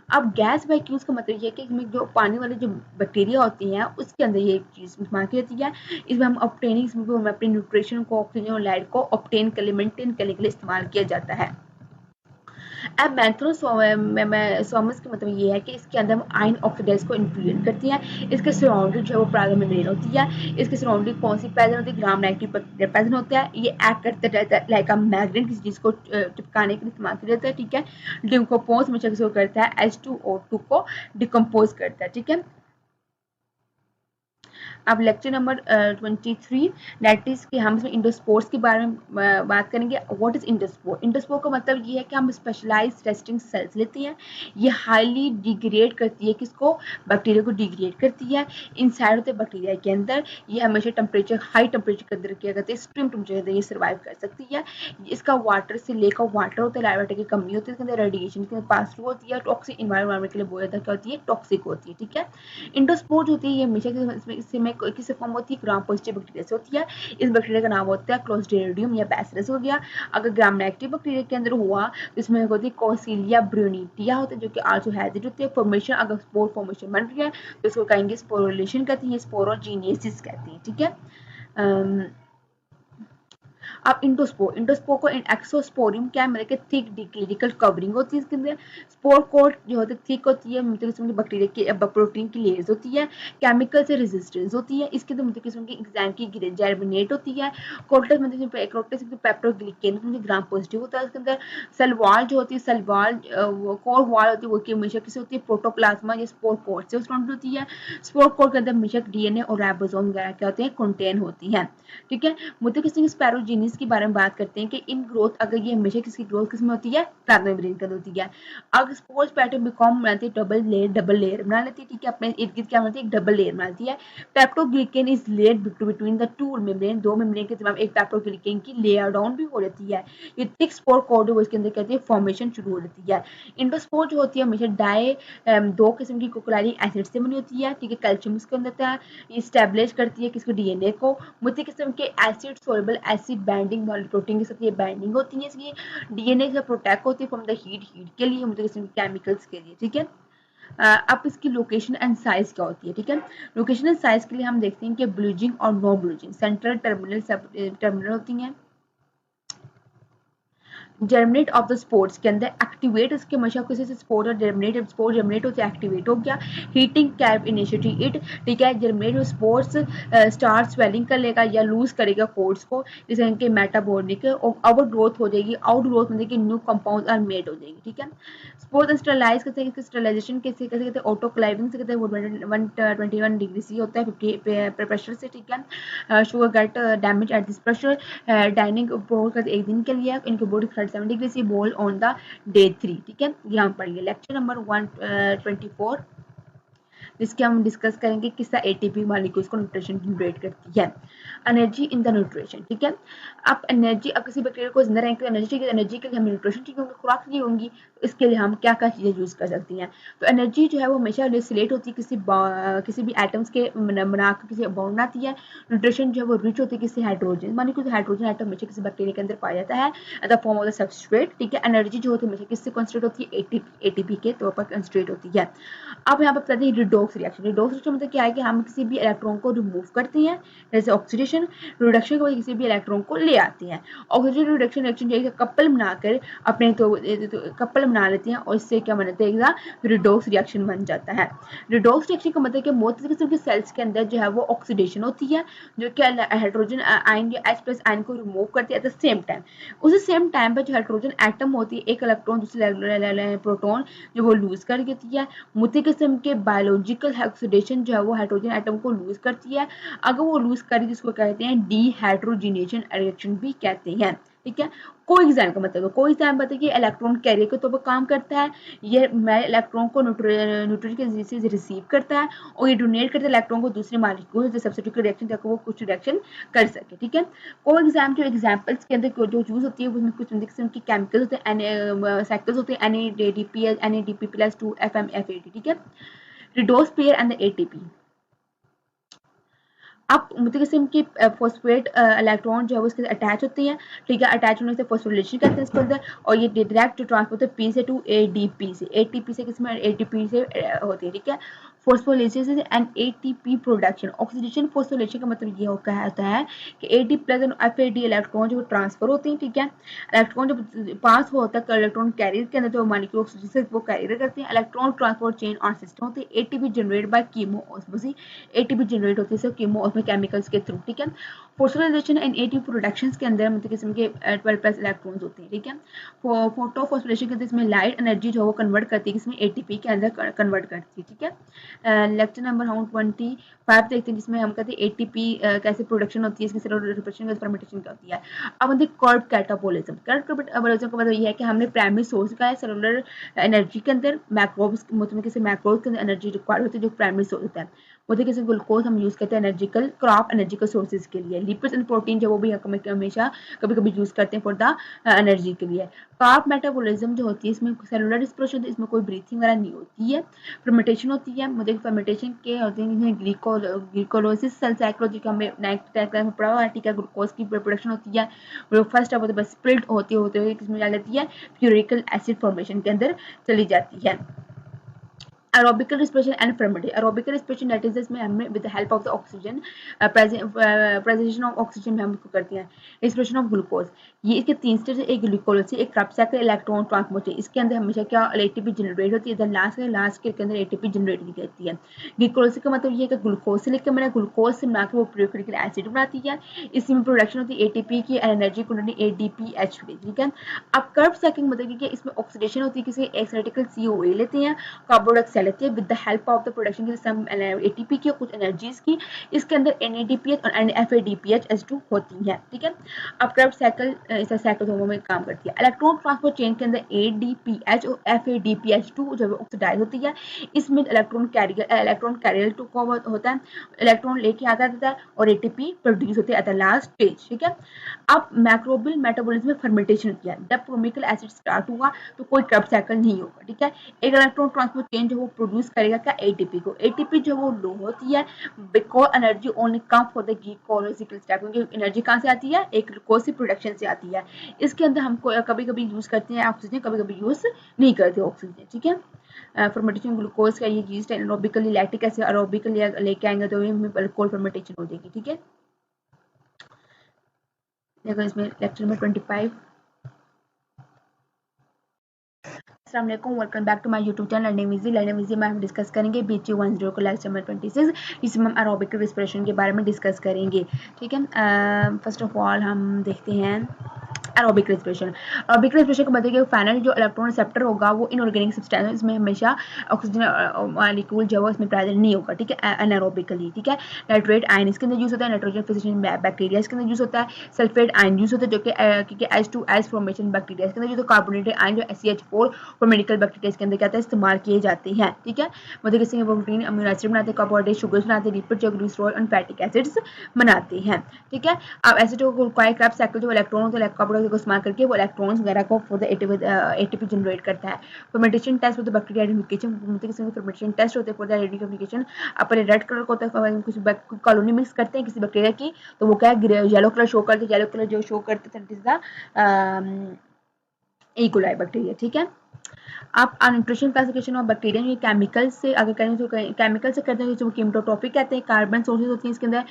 अब गैस वैक्यूम्स का मतलब ये है कि इसमें जो पानी वाले जो बैक्टीरिया होती हैं उसके अंदर ये चीज़ इस्तेमाल की जाती है। इसमें हम ऑब्टेनिंग इसमें हम अपने न्यूट्रिशन को ऑक्सीजन और लाइट को ऑब्टेन के लिए मेंटेन करने के लिए इस्तेमाल किया जाता है। अब मैंथ्रोसोमस का मतलब ये है कि इसके अंदर हम आयन ऑक्सीडाइज को इन्फ्लुएंस करती है। इसके सराउंडिंग जो है वो प्लाज्मा मेम्ब्रेन होती है। इसके सराउंडिंग कौन सी प्रेजेंट होती है, ग्राम नेगेटिव प्रेजेंट होता है। ये एक्ट करते रहता है लाइक अ मैग्नेट, किसी चीज को चिपकाने के लिए इस्तेमाल किया जाता है, ठीक है। डिकम्पोज में किसी को करता है H2O2 को डिकम्पोज करता है, ठीक है। अब लेक्चर नंबर 23 दैट इज कि हम इसमें इंडोस्पोर्स के बारे में बात करेंगे। What is endospore? इंडोस्पोर का मतलब ये है कि हम स्पेशलाइज रेस्टिंग सेल्स लेते हैं। ये हाईली डिग्रेड करती है, किसको? बैक्टीरिया को डिग्रेड करती है। इनसाइड होते हैं बैक्टीरिया के अंदर। ये हमेशा टेम्परेचर हाई टेम्परेचर के अंदर किया करते हैं, एक्सट्रीम टेम्परेचर के अंदर ये सर्वाइव कर सकती है। इसका वाटर से लेकर वाटर होता है, लाइव वाटर की कमी होती है, इसके अंदर रेडिएशन के अंदर पास थ्रू होती है, टॉक्सिक इन्वायरमेंट के लिए बहुत ज़्यादा क्या होती है, टॉक्सिक होती है, ठीक है। इंडोस्पोर जो होती है ये हमेशा इसमें किससे फॉर्म होती है? ग्राम पॉजिटिव बैक्टीरिया से होती है। इस बैक्टीरिया का नाम होता है क्लोस्ट्रिडियम या बैसिलस हो गया। अगर ग्राम नेगेटिव बैक्टीरिया के अंदर हुआ तो इसमें होती है कोसिलिया ब्रूनिटिया होता है, जो कि आल्सो हैजिड होती है। फॉर्मेशन अगर स्पोर फॉर्मेशन बन रही है तो इसको कहेंगे स्पोरुलेशन कहती है, स्पोरोजीनेसिस कहती है, ठीक है। अब इंडोस्पोर को एक्सोस्पोरियम क्या है, मतलब कि थिक डिक्लिनिकल कवरिंग होती है इसके अंदर। स्पोर कोट जो होती है थिक होती है, मतलब किस्म की बैक्टीरिया की प्रोटीन की लेयर्स होती है। केमिकल से रेजिस्टेंस होती है इसके अंदर, मतलब किस्म की एग्जाम की जर्मिनेट होती है। कोटस मतलब कोटस पेप्टोग्लिकेन ग्राम पॉजिटिव होता है इसके अंदर। सेल वॉल जो होती है, सेल वॉल कोर वॉल होती है वो हमेशा किसी होती है प्रोटोप्लाज्मा या स्पोर कोट से सराउंड होती है। स्पोर कोट के अंदर हमेशा डीएनए और राइबोसोम वगैरह क्या होते हैं, कंटेन होती है, ठीक है। मुझे किसी स्पैरोजीनिस के बारे में बात करते हैं कि इन ग्रोथ अगर ये हमेशा किसकी ग्रोथ किसमें होती है, प्लाज्मा मेम्ब्रेन के अंदर होती है। अगर स्पोर्स पैटर्न बिकॉम बनाती है डबल लेयर बना लेती है, ठीक है। अपने इर्द गिर्द क्या बनाती है, एक डबल लेयर बनाती है। Peptidoglycan is layer between the two membrane, दो मेम्ब्रेन के दरमियान एक पेप्टोग्लिकेन की लेयर डाउन भी हो जाती है। ये थिक स्पोर कोड है इसके अंदर कहते हैं फॉर्मेशन शुरू हो जाती है। इंडोस्पोर जो होती है हमेशा दो किस्म की कोकुलारिक एसिड से बनी होती है, ठीक है। कैल्शियम इसके अंदर था, ये स्टेबलिश करती है किसको, डीएनए को। मुझे किस्म के एसिड सोल्युबल एसिड बाइंडिंग वाले प्रोटीन के साथ ये बाइंडिंग होती है इसकी। डीएनए से प्रोटेक्ट होती है फ्रॉम द हीट के लिए, मुझे किस्म के केमिकल्स के लिए, ठीक है। अब इसकी लोकेशन एंड साइज क्या होती है, ठीक है। लोकेशन एंड साइज के लिए हम देखते हैं कि ब्लूजिंग और नो ब्लूजिंग सेंट्रल टर्मिनल होती हैं। जर्मिनेट ऑफ द स्पोर्ट्स के अंदर एक्टिवेट इसके हमेशा किसी से स्पोर्ट और जर्मिनेट होते एक्टिवेट हो गया। हीटिंग कैप इनिशिएटिव इट, ठीक है। जर्मिनेट स्पोर्ट्स स्टार्ट स्वेलिंग कर लेगा या लूज करेगा कोड्स को, जिससे इनके मेटाबॉलिक और आउट ग्रोथ हो जाएगी। आउट ग्रोथ मतलब कि न्यू कंपाउंड आर मेड हो जाएगी, ठीक है। स्पोर्ट्स स्टरलाइज करते हैं, स्टरलाइजेशन कैसे कहते हैं, ऑटोक्लाइविंग से कहते हैं। वो 121 डिग्री सी होता है प्रेशर से, ठीक है। Sugar gate damage at this pressure. Dining provide करते एक दिन के लिए, इनके बॉडी 37 डिग्री से बोल ऑन द डे 3, ठीक है। यहाँ पढ़िए लेक्चर नंबर 124 जिसके हम डिस्कस करेंगे किसका एटीपी मॉलिक्यूल्स को न्यूट्रिशन जनरेट करती है। एनर्जी इन द न्यूट्रिशन, ठीक है। अब एनर्जी, अब किसी बैक्टीरिया को जिंदा रहने के लिए एनर्जी चाहिए, एनर्जी के लिए हमें न्यूट्रिशन चाहिए होंगे, खुराक चाहिए होंगी। इसके लिए हम क्या क्या चीज़ें यूज़ कर सकती हैं। तो एनर्जी जो है वो हमेशा रिलेट होती है किसी भी आइटम्स के बनाकर किसी बाउंड आती है। न्यूट्रिशन जो है वो रिच होती है किसी हाइड्रोजन, मानी कि हाइड्रोजन आइटम हमेशा किसी बैक्टीरिया के अंदर पाया जाता है at the form of the substrate, ठीक है। एनर्जी जो होती है हमेशा किससे कंस्ट्रेट होती है, एटीपी के तौर पर कंस्ट्रेट होती है। अब यहाँ पर बताते हैं रिडोक्स रिएक्शन। रिडोक्स रिएक्शन मतलब क्या है कि हम किसी भी इलेक्ट्रॉन को रिमूव करते हैं, जैसे ऑक्सीडेशन। रिडक्शन को किसी भी इलेक्ट्रॉन को ले आते हैं। ऑक्सीजन रिडक्शन रिएक्शन जो है कपल बनाकर अपने तो कपल बना लेते हैं और इससे क्या बनता है, रिडोक्स रिएक्शन बन जाता है। रिडोक्स रिएक्शन का मतलब कि मुख्तलिफ किस्म के सेल्स के अंदर जो है वो ऑक्सीडेशन होती है, जो कि हाइड्रोजन आयन या H+ आयन को रिमूव करती है एट द सेम टाइम। उसी सेम टाइम पर जो हाइड्रोजन एटम होती है, एक इलेक्ट्रॉन दूसरे प्रोटॉन जो वो लूज कर देती है। मुख्तलिफ किस्म के बायोलॉजिकल ऑक्सीडेशन जो है वो हाइड्रोजन एटम को लूज करती है। अगर वो लूज करेगी जिसको कहते हैं डीहाइड्रोजिनेशन रिएक्शन भी कहते हैं। ठीक है, कोएक्सियल का मतलब कोएक्सियल मतलब कि इलेक्ट्रॉन कैरियर के तौर पर काम करता है। ये इलेक्ट्रॉन को न्यूट्रॉन के जरिए से रिसीव करता है और ये डोनेट करता है इलेक्ट्रॉन को दूसरे मॉलिक्यूल से सब्स्टिट्यूट रिएक्शन ताकि वो कुछ रिएक्शन कर सके। ठीक है, कोएक्सियल जो एग्जांपल्स के अंदर जो यूज होती है उसमें कुछ किस्म की केमिकल्स होते हैं, साइकिल्स होते हैं, NADP, NADP+2 FMFAD। ठीक है, redox pair and the ATP। अब मुख्तलिफ किस्म की फॉस्फेट इलेक्ट्रॉन जो है वो इसके अटैच होती हैं। ठीक है, अटैच होने से फॉस्फोरिलेशन करते हैं इसके अंदर और ये डायरेक्ट ट्रांसफर होता है P से टू ADP से, ATP से किस में ATP से होती है। ठीक है, phospholysis and ATP production. Oxidation phosphorylation का मतलब ये होता है कि AD+ और FAD इलेक्ट्रॉन जो ट्रांसफर होते हैं। ठीक है, इलेक्ट्रॉन जब पास होता है इलेक्ट्रॉन कैरियर के अंदर जो मॉलिक्यूल ऑक्सीजन से वो कैरियर करते हैं। इलेक्ट्रॉन ट्रांसपोर्ट चेन और सिस्टम होती है। ATP generate by chemiosmosis, ATP generate होती है कीमो केमिकल्स के थ्रू। ठीक है, फॉस्फोराइलेशन एंड ATP प्रोडक्शंस के अंदर मतलब किस्म के 12+ इलेक्ट्रॉन्स होते हैं। ठीक है, फोटोफॉस्फोरिलेशन के अंदर इसमें लाइट एनर्जी जो है वो कन्वर्ट करती है, इसमें ATP के अंदर कन्वर्ट करती है। ठीक है, लेक्चर नंबर हम 25 देखते हैं जिसमें हम कहते हैं ATP कैसे प्रोडक्शन होती है, इसकी सेलुलर रिप्रोडक्शन फर्मेंटेशन क्या होती है। अब हम देखते कर्व कैटाबोलिज्म। कर्व कैटाबोलिज्म का मतलब ये है कि हमने प्राइमरी सोर्स का है सेलुलर एनर्जी के अंदर मैक्रोब्स मतलब किसी मैक्रोब्स के अंदर एनर्जी रिक्वायर्ड होती है जो प्राइमरी सोर्स होता है। वो किसी ग्लूकोज हम यूज करते हैं एनर्जिकल क्रॉप एनर्जिकल सोर्सेज के लिए। लिपिड्स एंड प्रोटीन जो वो भी हमेशा कभी कभी यूज करते हैं फॉर द एनर्जी के लिए। कार्ब मेटाबॉलिज्म जो होती है इसमें सेलुलर रिस्पिरेशन होती है, इसमें कोई ब्रीथिंग वगैरह नहीं होती है। फर्मेंटेशन होती है, मतलब फर्मेंटेशन के होते हैं ग्लिकोलाइसिस सेल साइकोलॉजी का हमें 9th क्लास में पढ़ा हुआ है। ठीक है, ग्लूकोज की प्रोडक्शन होती है, फर्स्ट ऑफ ऑल स्प्लिट होते हुए किसमें जा जाती है, प्यूरिकल एसिड फॉर्मेशन के अंदर चली जाती है। aerobical respiration and fermentation. Aerobical respiration that is इसमें हमने with the help of the oxygen presentation of oxygen में हम इसको करते हैं। respiration of glucose, ये इसके 3 स्टेज है, एक ग्लूकोलाइसिस, एक क्रॉप साइकिल, इलेक्ट्रॉन ट्रांसपोर्ट। इसके अंदर हमेशा क्या ATP जनरेट होती है, लास्ट के अंदर ATP जनरेट की जाती है। ग्लूकोलाइसिस का मतलब ये है कि ग्लूकोज से लेकर मैंने ग्लूकोज से बना के वो प्यूरिक एसिड बनाती है, इसमें प्रोडक्शन होती है ATP की, एनर्जी क्वांटिटी ADPH। ठीक है, अब कर्व साइकिल मतलब कि इसमें ऑक्सीडेशन होती है, किसी एक रेडिकल COA लेते हैं, कार्बन डाइऑक्साइड लेते हैं with the help of the production की सम ATP की कुछ एनर्जीज की, इसके अंदर NADPH और FADPH होती है। ठीक है, अब कर्व साइकिल इस साइकिल दोनों में काम करती है। इलेक्ट्रॉन ट्रांसपोर्ट चेन के अंदर ADPH और FADPH2 जो है ऑक्सीडाइज होती है, इसमें इलेक्ट्रॉन कैरियर टू होता है, इलेक्ट्रॉन लेके आता है और ATP प्रोड्यूस होती है एट द लास्ट स्टेज। ठीक है, अब मैक्रोबियल मेटाबॉलिज्म में फर्मेंटेशन होती है। जब प्रोमिकल एसिड स्टार्ट हुआ तो कोई कर्व साइकिल नहीं होगा। ठीक है, एक इलेक्ट्रॉन ट्रांसपोर्ट चेन जो वो प्रोड्यूस करेगा क्या ATP को। ATP जो वो लो होती है because energy only come for the glycolysis step, क्योंकि एनर्जी कहां से आती है, एक ग्लूकोज से प्रोडक्शन से आती है। इसके अंदर हम कभी कभी यूज करते हैं ऑक्सीजन, कभी कभी यूज नहीं करते ऑक्सीजन। ठीक है, फर्मेंटेशन ग्लूकोज का ये चीज एरोबिकली लैक्टिक एसिड एरोबिकली लेके आएंगे तो अल्कोहल फर्मेंटेशन हो जाएगी। ठीक है, देखो इसमें लेक्चर में 25। अस्सलाम वालेकुम, welcome back to my YouTube channel learning VG में हम डिस्कस करेंगे BT10 को लेक्चर नंबर 26, इसमें हम एरोबिकल रिस्पिरेशन के बारे में डिस्कस करेंगे। ठीक है, फर्स्ट ऑफ ऑल हम देखते हैं एरोबिक रेस्पिरेशन। एरोबिक रेस्पिरेशन का मतलब है कि फाइनल जो इलेक्ट्रॉन रिसेप्टर होगा वो इनऑर्गेनिक सब्सटेंस, इसमें हमेशा ऑक्सीजन मॉलिक्यूल जो है इसमें प्रेजेंट नहीं होगा। ठीक है, एनारोबिकली। ठीक है, नाइट्रेट आयन इसके अंदर यूज होता है, नाइट्रोजन फिक्सेशन बैक्टीरिया इसके अंदर यूज होता है, सल्फेट आयन यूज होता है जो कि H2S फॉर्मेशन बैक्टीरिया इसके अंदर यूज होता है, कार्बोनेटेड आयन जो CH4 फॉर मेडिकल बैक्टीरिया इसके अंदर क्या होता है इस्तेमाल किए जाते हैं। ठीक है, मतलब किसी प्रोटीन अमीनो एसिड बनाते हैं, कार्बोहाइड्रेट शुगर्स बनाते हैं, लिपिड जो ग्लिसरॉल और फैटिक एसिड्स बनाते हैं। ठीक है, अब एसिड को रिक्वायर क्रैप साइकिल जो इलेक्ट्रॉन होता है कार्बोहाइड्रेट को इस्तेमाल करके वो इलेक्ट्रॉन्स वगैरह को फॉर द ATP जनरेट करता है। Fermentation test with bacteria identification, मतलब किसी फर्मेंटेशन टेस्ट होते हैं फॉर द आइडेंटिफिकेशन। अपन रेड कलर का होता है, कुछ कॉलोनी मिक्स करते हैं किसी बैक्टीरिया की तो वो क्या है येलो कलर शो करते हैं, येलो कलर जो शो करते हैं is the E. coli bacteria. ठीक है, आप न्यूट्रिशन क्लासिफिकेशन ऑफ बैक्टीरिया ये केमिकल से अगर करें तो केमिकल से करते हैं जो कीमोटोट्रॉपिक कहते हैं, कार्बन सोर्सेज होती हैं इसके अंदर,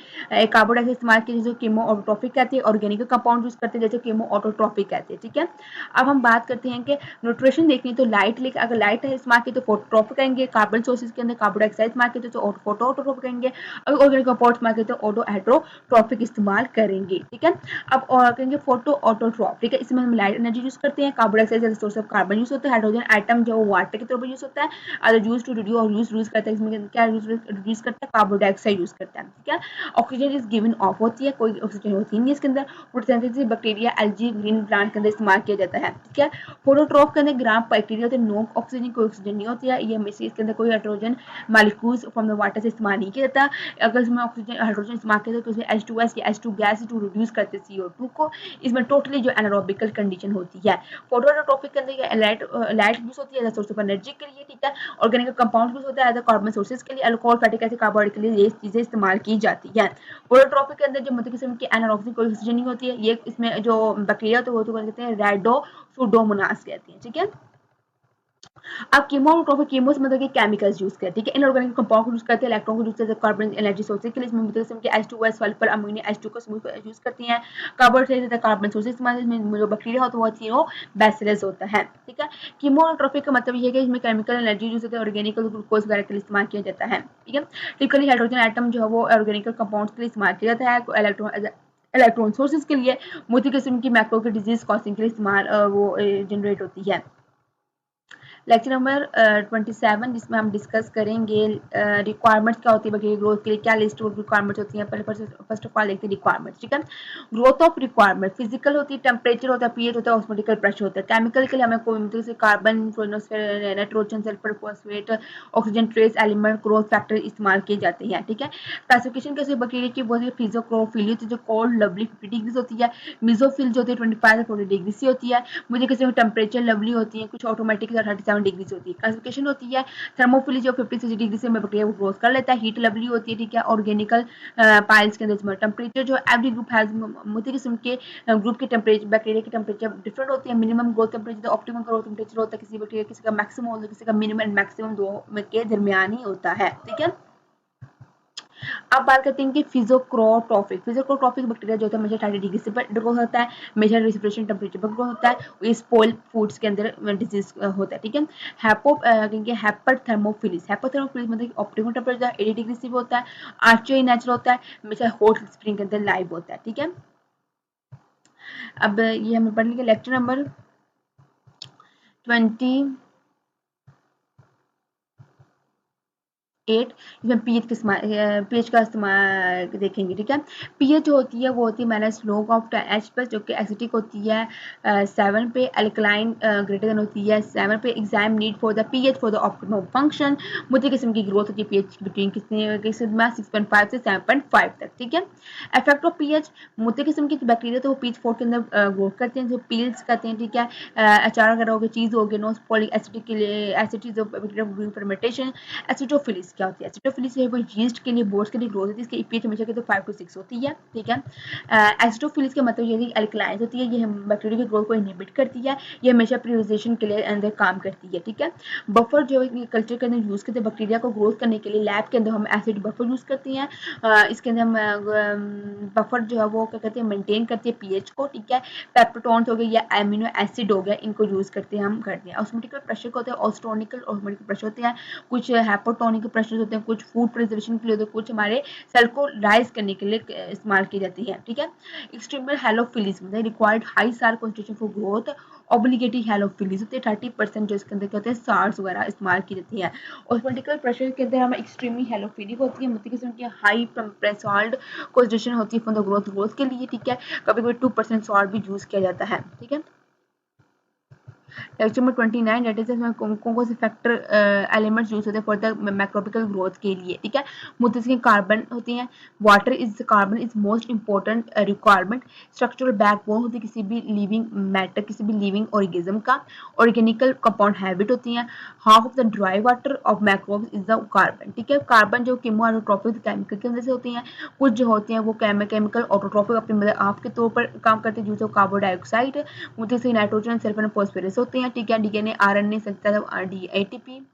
कार्बन डाइऑक्साइड इस्तेमाल किए जो कीमो ऑटोट्रॉपिक कहते हैं, ऑर्गेनिक कंपाउंड यूज करते हैं जैसे कीमो ऑटोट्रॉपिक कहते हैं। ठीक है, अब हम बात करते हैं कि न्यूट्रिशन देखनी तो लाइट लेकर अगर लाइट है इस्तेमाल की तो फोटोट्रॉपिक करेंगे, कार्बन सोर्सेज के अंदर कार्बन डाइऑक्साइड इस्तेमाल किए तो फोटो ऑटोट्रॉपिक करेंगे, अगर ऑर्गेनिक कंपाउंड इस्तेमाल किए तो ऑटो हेट्रोट्रॉपिक इस्तेमाल करेंगे। ठीक है, अब और करेंगे फोटो ऑटोट्रॉप। ठीक है, इसमें हम लाइट एनर्जी यूज करते हैं, carbon dioxide as source of carbon use होता है, हाइड्रोजन एटम जो वाटर के तौर पर यूज होता है, अदर यूज टू रिड्यूस और यूज करता है, इसमें क्या यूज करता है, कार्बन डाइऑक्साइड यूज करता है। ठीक है, ऑक्सीजन इज गिवन ऑफ होती है, कोई ऑक्सीजन होती नहीं है इसके अंदर, photosynthesis bacteria algae green plant के अंदर इस्तेमाल किया जाता है। ठीक है, फोटोट्रॉप के अंदर ग्राम बैक्टीरिया होते हैं, नो ऑक्सीजन कोई ऑक्सीजन नहीं होती है, ये हमेशा इसके अंदर कोई hydrogen molecules from the water से इस्तेमाल नहीं किया जाता, अगर इसमें ऑक्सीजन हाइड्रोजन इस्तेमाल किया तो इसमें H2S या H2 गैस टू रिड्यूस करते CO2 को, इसमें टोटली जो एनारोबिकल कंडीशन होती है। फोटोट्रॉपिक के अंदर लाइट यूज होती है एज सोर्स ऑफ एनर्जी के लिए। ठीक है, ऑर्गेनिक कंपाउंड यूज होता है एज कार्बन सोर्सेज के लिए, अल्कोहल फैटिक एसिड कार्बोहाइड्रेट के लिए ये चीजें इस्तेमाल की जाती है। फोटोट्रॉपिक के अंदर जो मतलब किस्म की एनारोबिक कोई ऑक्सीजन नहीं होती है, ये इसमें जो बैक्टीरिया होते हैं वो तो कहते हैं रेडोसुडोमोनास कहते हैं। ठीक है, अब कीमोट्रॉपिक कीमोस मतलब कि केमिकल्स यूज करते हैं। ठीक है, इनऑर्गेनिक कंपाउंड यूज करते हैं, इलेक्ट्रॉन को यूज करते हैं कार्बन एनर्जी सोर्सेज के लिए, इसमें मतलब किस्म के H2S सल्फर अमीनो H2 को यूज करती हैं, कार्बन से कार्बन सोर्सेज में जो बैक्टीरिया होता है वो तीनों बैसिलस होता है। ठीक है, कीमोट्रॉपिक का मतलब ये है कि इसमें केमिकल एनर्जी यूज होती है, ऑर्गेनिक ग्लूकोज वगैरह के लिए इस्तेमाल किया जाता है। ठीक है, टिपिकली हाइड्रोजन एटम जो है वो ऑर्गेनिक कंपाउंड्स के लिए इस्तेमाल किया जाता है, इलेक्ट्रॉन सोर्सेज के लिए, मोटी किस्म की मैक्रो की डिजीज कॉजिंग के लिए इस्तेमाल वो जनरेट होती है। लेक्चर नंबर 27 जिसमें हम डिस्कस करेंगे रिक्वायरमेंट्स क्या होती है बैक्टीरिया ग्रोथ के लिए, क्या लिस्ट ऑफ रिक्वायरमेंट्स होती हैं। पहले फर्स्ट ऑफ ऑल देखते हैं रिक्वायरमेंट्स। ठीक है, ग्रोथ ऑफ रिक्वायरमेंट फिजिकल होती है, टेम्परेचर होता है, पीएच होता है, ऑस्मोटिकल प्रेशर होता है। केमिकल के लिए हमें कोई मतलब carbon, nitrogen, sulphur, phosphate, oxygen, trace element, growth factor इस्तेमाल किए जाते हैं। ठीक है, क्लासिफिकेशन कैसे बैक्टीरिया की बहुत फिजियोक्रोफिली होती है जो कोल्ड लवली 50 डिग्री होती है, मिजोफिल जो होती है 25 से 40 डिग्री से होती है, मुझे किसी में टेम्परेचर लवली होती है, कुछ ऑटोमेटिक 37 डिग्री होती है। क्लासिफिकेशन होती है थर्मोफिली जो 50 डिग्री से बैक्टीरिया को ग्रोथ कर लेता है, हीट लवली होती है। ठीक है, ऑर्गेनिकल पाइल्स के अंदर टेम्परेचर जो एवरी ग्रुप हैज मुझे किस्म के ग्रुप के टेम्परेचर बैक्टीरिया के टेम्परेचर डिफरेंट होती है, minimum growth temperature optimum growth temperature होता है किसी बैक्टीरिया, किसी का मैक्सिमम होता है, किसी का मिनिमम एंड मैक्सिमम दो के दरमियान ही होता है। ठीक है, अब बात करते हैं कि फिजियोक्रोट्रॉपिक बैक्टीरिया जो होता है हमेशा 30 डिग्री से ग्रोथ होता है, हमेशा रेस्पिरेशन टेम्परेचर पर ग्रोथ होता है, ये स्पॉइल फूड्स के अंदर डिजीज होता है। ठीक है, हैपरथर्मोफिलिस मतलब ऑप्टिमम टेम्परेचर 80 डिग्री से भी होता है, आर्चो नेचुरल होता है, हमेशा हॉट स्प्रिंग के अंदर लाइव होता है। ठीक है, अब ये हमें पढ़ लेंगे लेक्चर नंबर 28 इसमें पीएच का इस्तेमाल देखेंगे। ठीक है, पीएच जो होती है वो होती है minus log of H plus जो कि एसिडिक होती है 7 पे, अल्कलाइन ग्रेटर देन होती है 7 पे। Exam need for the pH for the optimum function, मुझे किस्म की ग्रोथ होती है पीएच बिटवीन कितने 6.5 से 7.5 तक। ठीक है, इफेक्ट ऑफ पीएच, मुझे किस्म की बैक्टीरिया तो वो पीएच 4 के अंदर ग्रोथ करते हैं जो पील्स कहते हैं। ठीक है, अचार वगैरह हो गए, चीज हो गए, नॉस्पोलिक एसिडिक के लिए एसिड ऑफ बैक्टीरिया फर्मेंटेशन। एसिडोफिलिस क्या होती है, एसिडोफिलिस है वो यीस्ट के लिए, बोर्ड्स के लिए ग्रोथ होती है, इसकी पीएच हमेशा कहते हैं 5 to 6 होती है। ठीक है, एसिडोफिलिस का मतलब ये है कि अल्कलाइन होती है, ये बैक्टीरिया की ग्रोथ को इनहिबिट करती है, ये हमेशा प्रिजर्वेशन के लिए अंदर काम करती है। ठीक है, बफर जो है कल्चर के अंदर यूज करते हैं बैक्टीरिया को ग्रोथ करने के लिए, लैब के अंदर हम एसिड बफर यूज करते हैं, इसके अंदर हम बफर जो है वो क्या करते हैं मेंटेन करती है पीएच को। ठीक है, पेप्टोन्स हो गए या एमिनो एसिड हो गया, इनको यूज करते हैं हम करते हैं। ऑस्मोटिकल प्रेशर होते हैं, ऑस्ट्रोनिकल ऑस्मोटिकल प्रेशर होते हैं, कुछ हाइपोटोनिक प्रेशर होते हैं, कुछ फूड प्रिजर्वेशन के लिए होते हैं, कुछ हमारे सेल को राइज करने के लिए इस्तेमाल की जाती है। ठीक है, एक्सट्रीमल हेलोफिलिस मतलब रिक्वायर्ड हाई सार कंसंट्रेशन फॉर ग्रोथ, ऑब्लिगेटरी हेलोफिलिस होते हैं 30% जो इसके अंदर क्या होते हैं सार्स वगैरह इस्तेमाल की जाती है। ऑस्मोटिकल प्रेशर के अंदर हमें एक्सट्रीमली हेलोफिलिक होती है, मतलब किस्म की हाई प्रेसॉल्ट कंसंट्रेशन होती है फॉर द ग्रोथ के लिए। ठीक है, कभी कभी 2% सॉल्ट भी यूज किया जाता है। ठीक है, लेक्चर नंबर 29 डेट इज कौन से फैक्टर एलिमेंट्स यूज होते हैं फॉर द मैक्रोबिकल ग्रोथ के लिए। ठीक है, मुझे इसके कार्बन होती हैं, water is carbon is most important requirement, structural backbone होती है किसी भी लिविंग मैटर, किसी भी लिविंग ऑर्गेनिज्म का, ऑर्गेनिकल कंपाउंड हैबिट होती हैं, half of the dry water of मैक्रोब्स is the carbon. ठीक है, कार्बन जो कीमोऑटोट्रॉपिक केमिकल की वजह से होती हैं, कुछ जो होते हैं वो केमिकल ऑटोट्रॉपिक अपने मतलब आप के तौर पर काम करते हैं, जैसे कार्बन डाइऑक्साइड, मुझे से नाइट्रोजन, सल्फर एंड फॉस्फोरस होते हैं, ठीक है, DNA RNA ATP.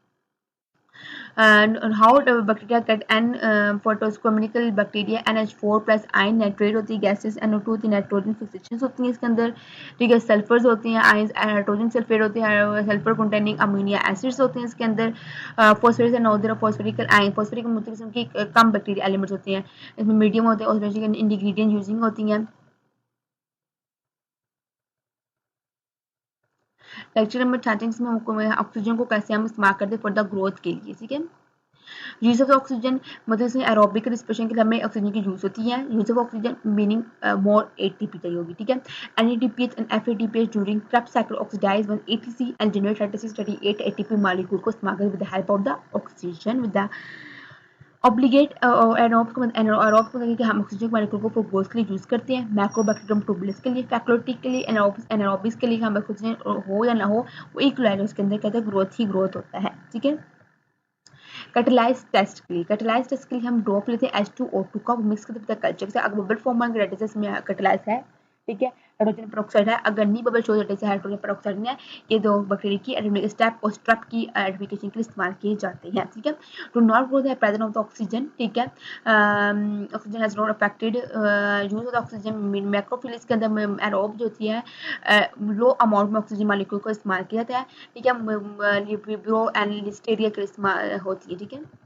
How bacteria get an photochemical bacteria NH4 plus ion nitrate होती है, गैसेस NO2 होती है, नाइट्रोजन फिक्सेशन होती है इसके अंदर, ठीक है, सल्फर्स होती हैं, आयंस हाइड्रोजन सल्फेट होते हैं, सल्फर कंटेनिंग अमीनो एसिड्स होते हैं इसके अंदर, phosphorus and other phosphorical ion, phosphoric मतलब किस्म की कम बैक्टीरिया एलिमेंट्स होते हैं, इसमें मीडियम होते हैं, उसमें इंग्रेडिएंट यूजिंग होती हैं। लेक्चर नंबर 36 में ऑक्सीजन को कैसे हम इस्तेमाल करते हैं फॉर द ग्रोथ के लिए, ठीक है। यूज ऑफ ऑक्सीजन मतलब इसमें एरोबिक रिस्पिरेशन के लिए हमें ऑक्सीजन की यूज होती है। Use of oxygen meaning more ATP चाहिए होगी, ठीक है। NADPH and FADPH during Krebs cycle oxidize one ATC and generate 38 ATP molecule को इस्तेमाल करके with the help of the oxygen with the obligate anaerobic मतलब कि हम ऑक्सीजन मॉलिक्यूल को ग्रोथ के लिए यूज करते हैं। मैक्रोबैक्टीरियम ट्यूबुलस के लिए, फैक्लोटिक के लिए, एनारोबिक्स के लिए हम ऑक्सीजन हो या ना हो वो इक्वलाइज उसके अंदर कहते हैं ग्रोथ ही ग्रोथ होता है, ठीक है। कैटेलाइज टेस्ट के लिए, कैटेलाइज टेस्ट के लिए हम ड्रॉप लेते हैं H2O2 का, मिक्स कर देते हैं कल्चर से, अगर बबल फॉर्म में रेडिस में कैटेलाइज है, ठीक है, हाइड्रोजन पेरोक्साइड है, अगर नहीं बबल शो रेडिस हाइड्रोजन पेरोक्साइड नहीं है, ये दो बैक्टीरिया की एटॉमिक स्टेप और स्ट्रप की आइडेंटिफिकेशन के लिए इस्तेमाल किए जाते हैं, ठीक है। To not grow the presence of the oxygen, ठीक है, oxygen has not affected use of oxygen microphilic के अंदर एरोब जो होती है लो अमाउंट में ऑक्सीजन मॉलिक्यूल को इस्तेमाल किया जाता है, ठीक है, विब्रो एंड लिस्टेरिया के इस्तेमाल होती है, ठीक है।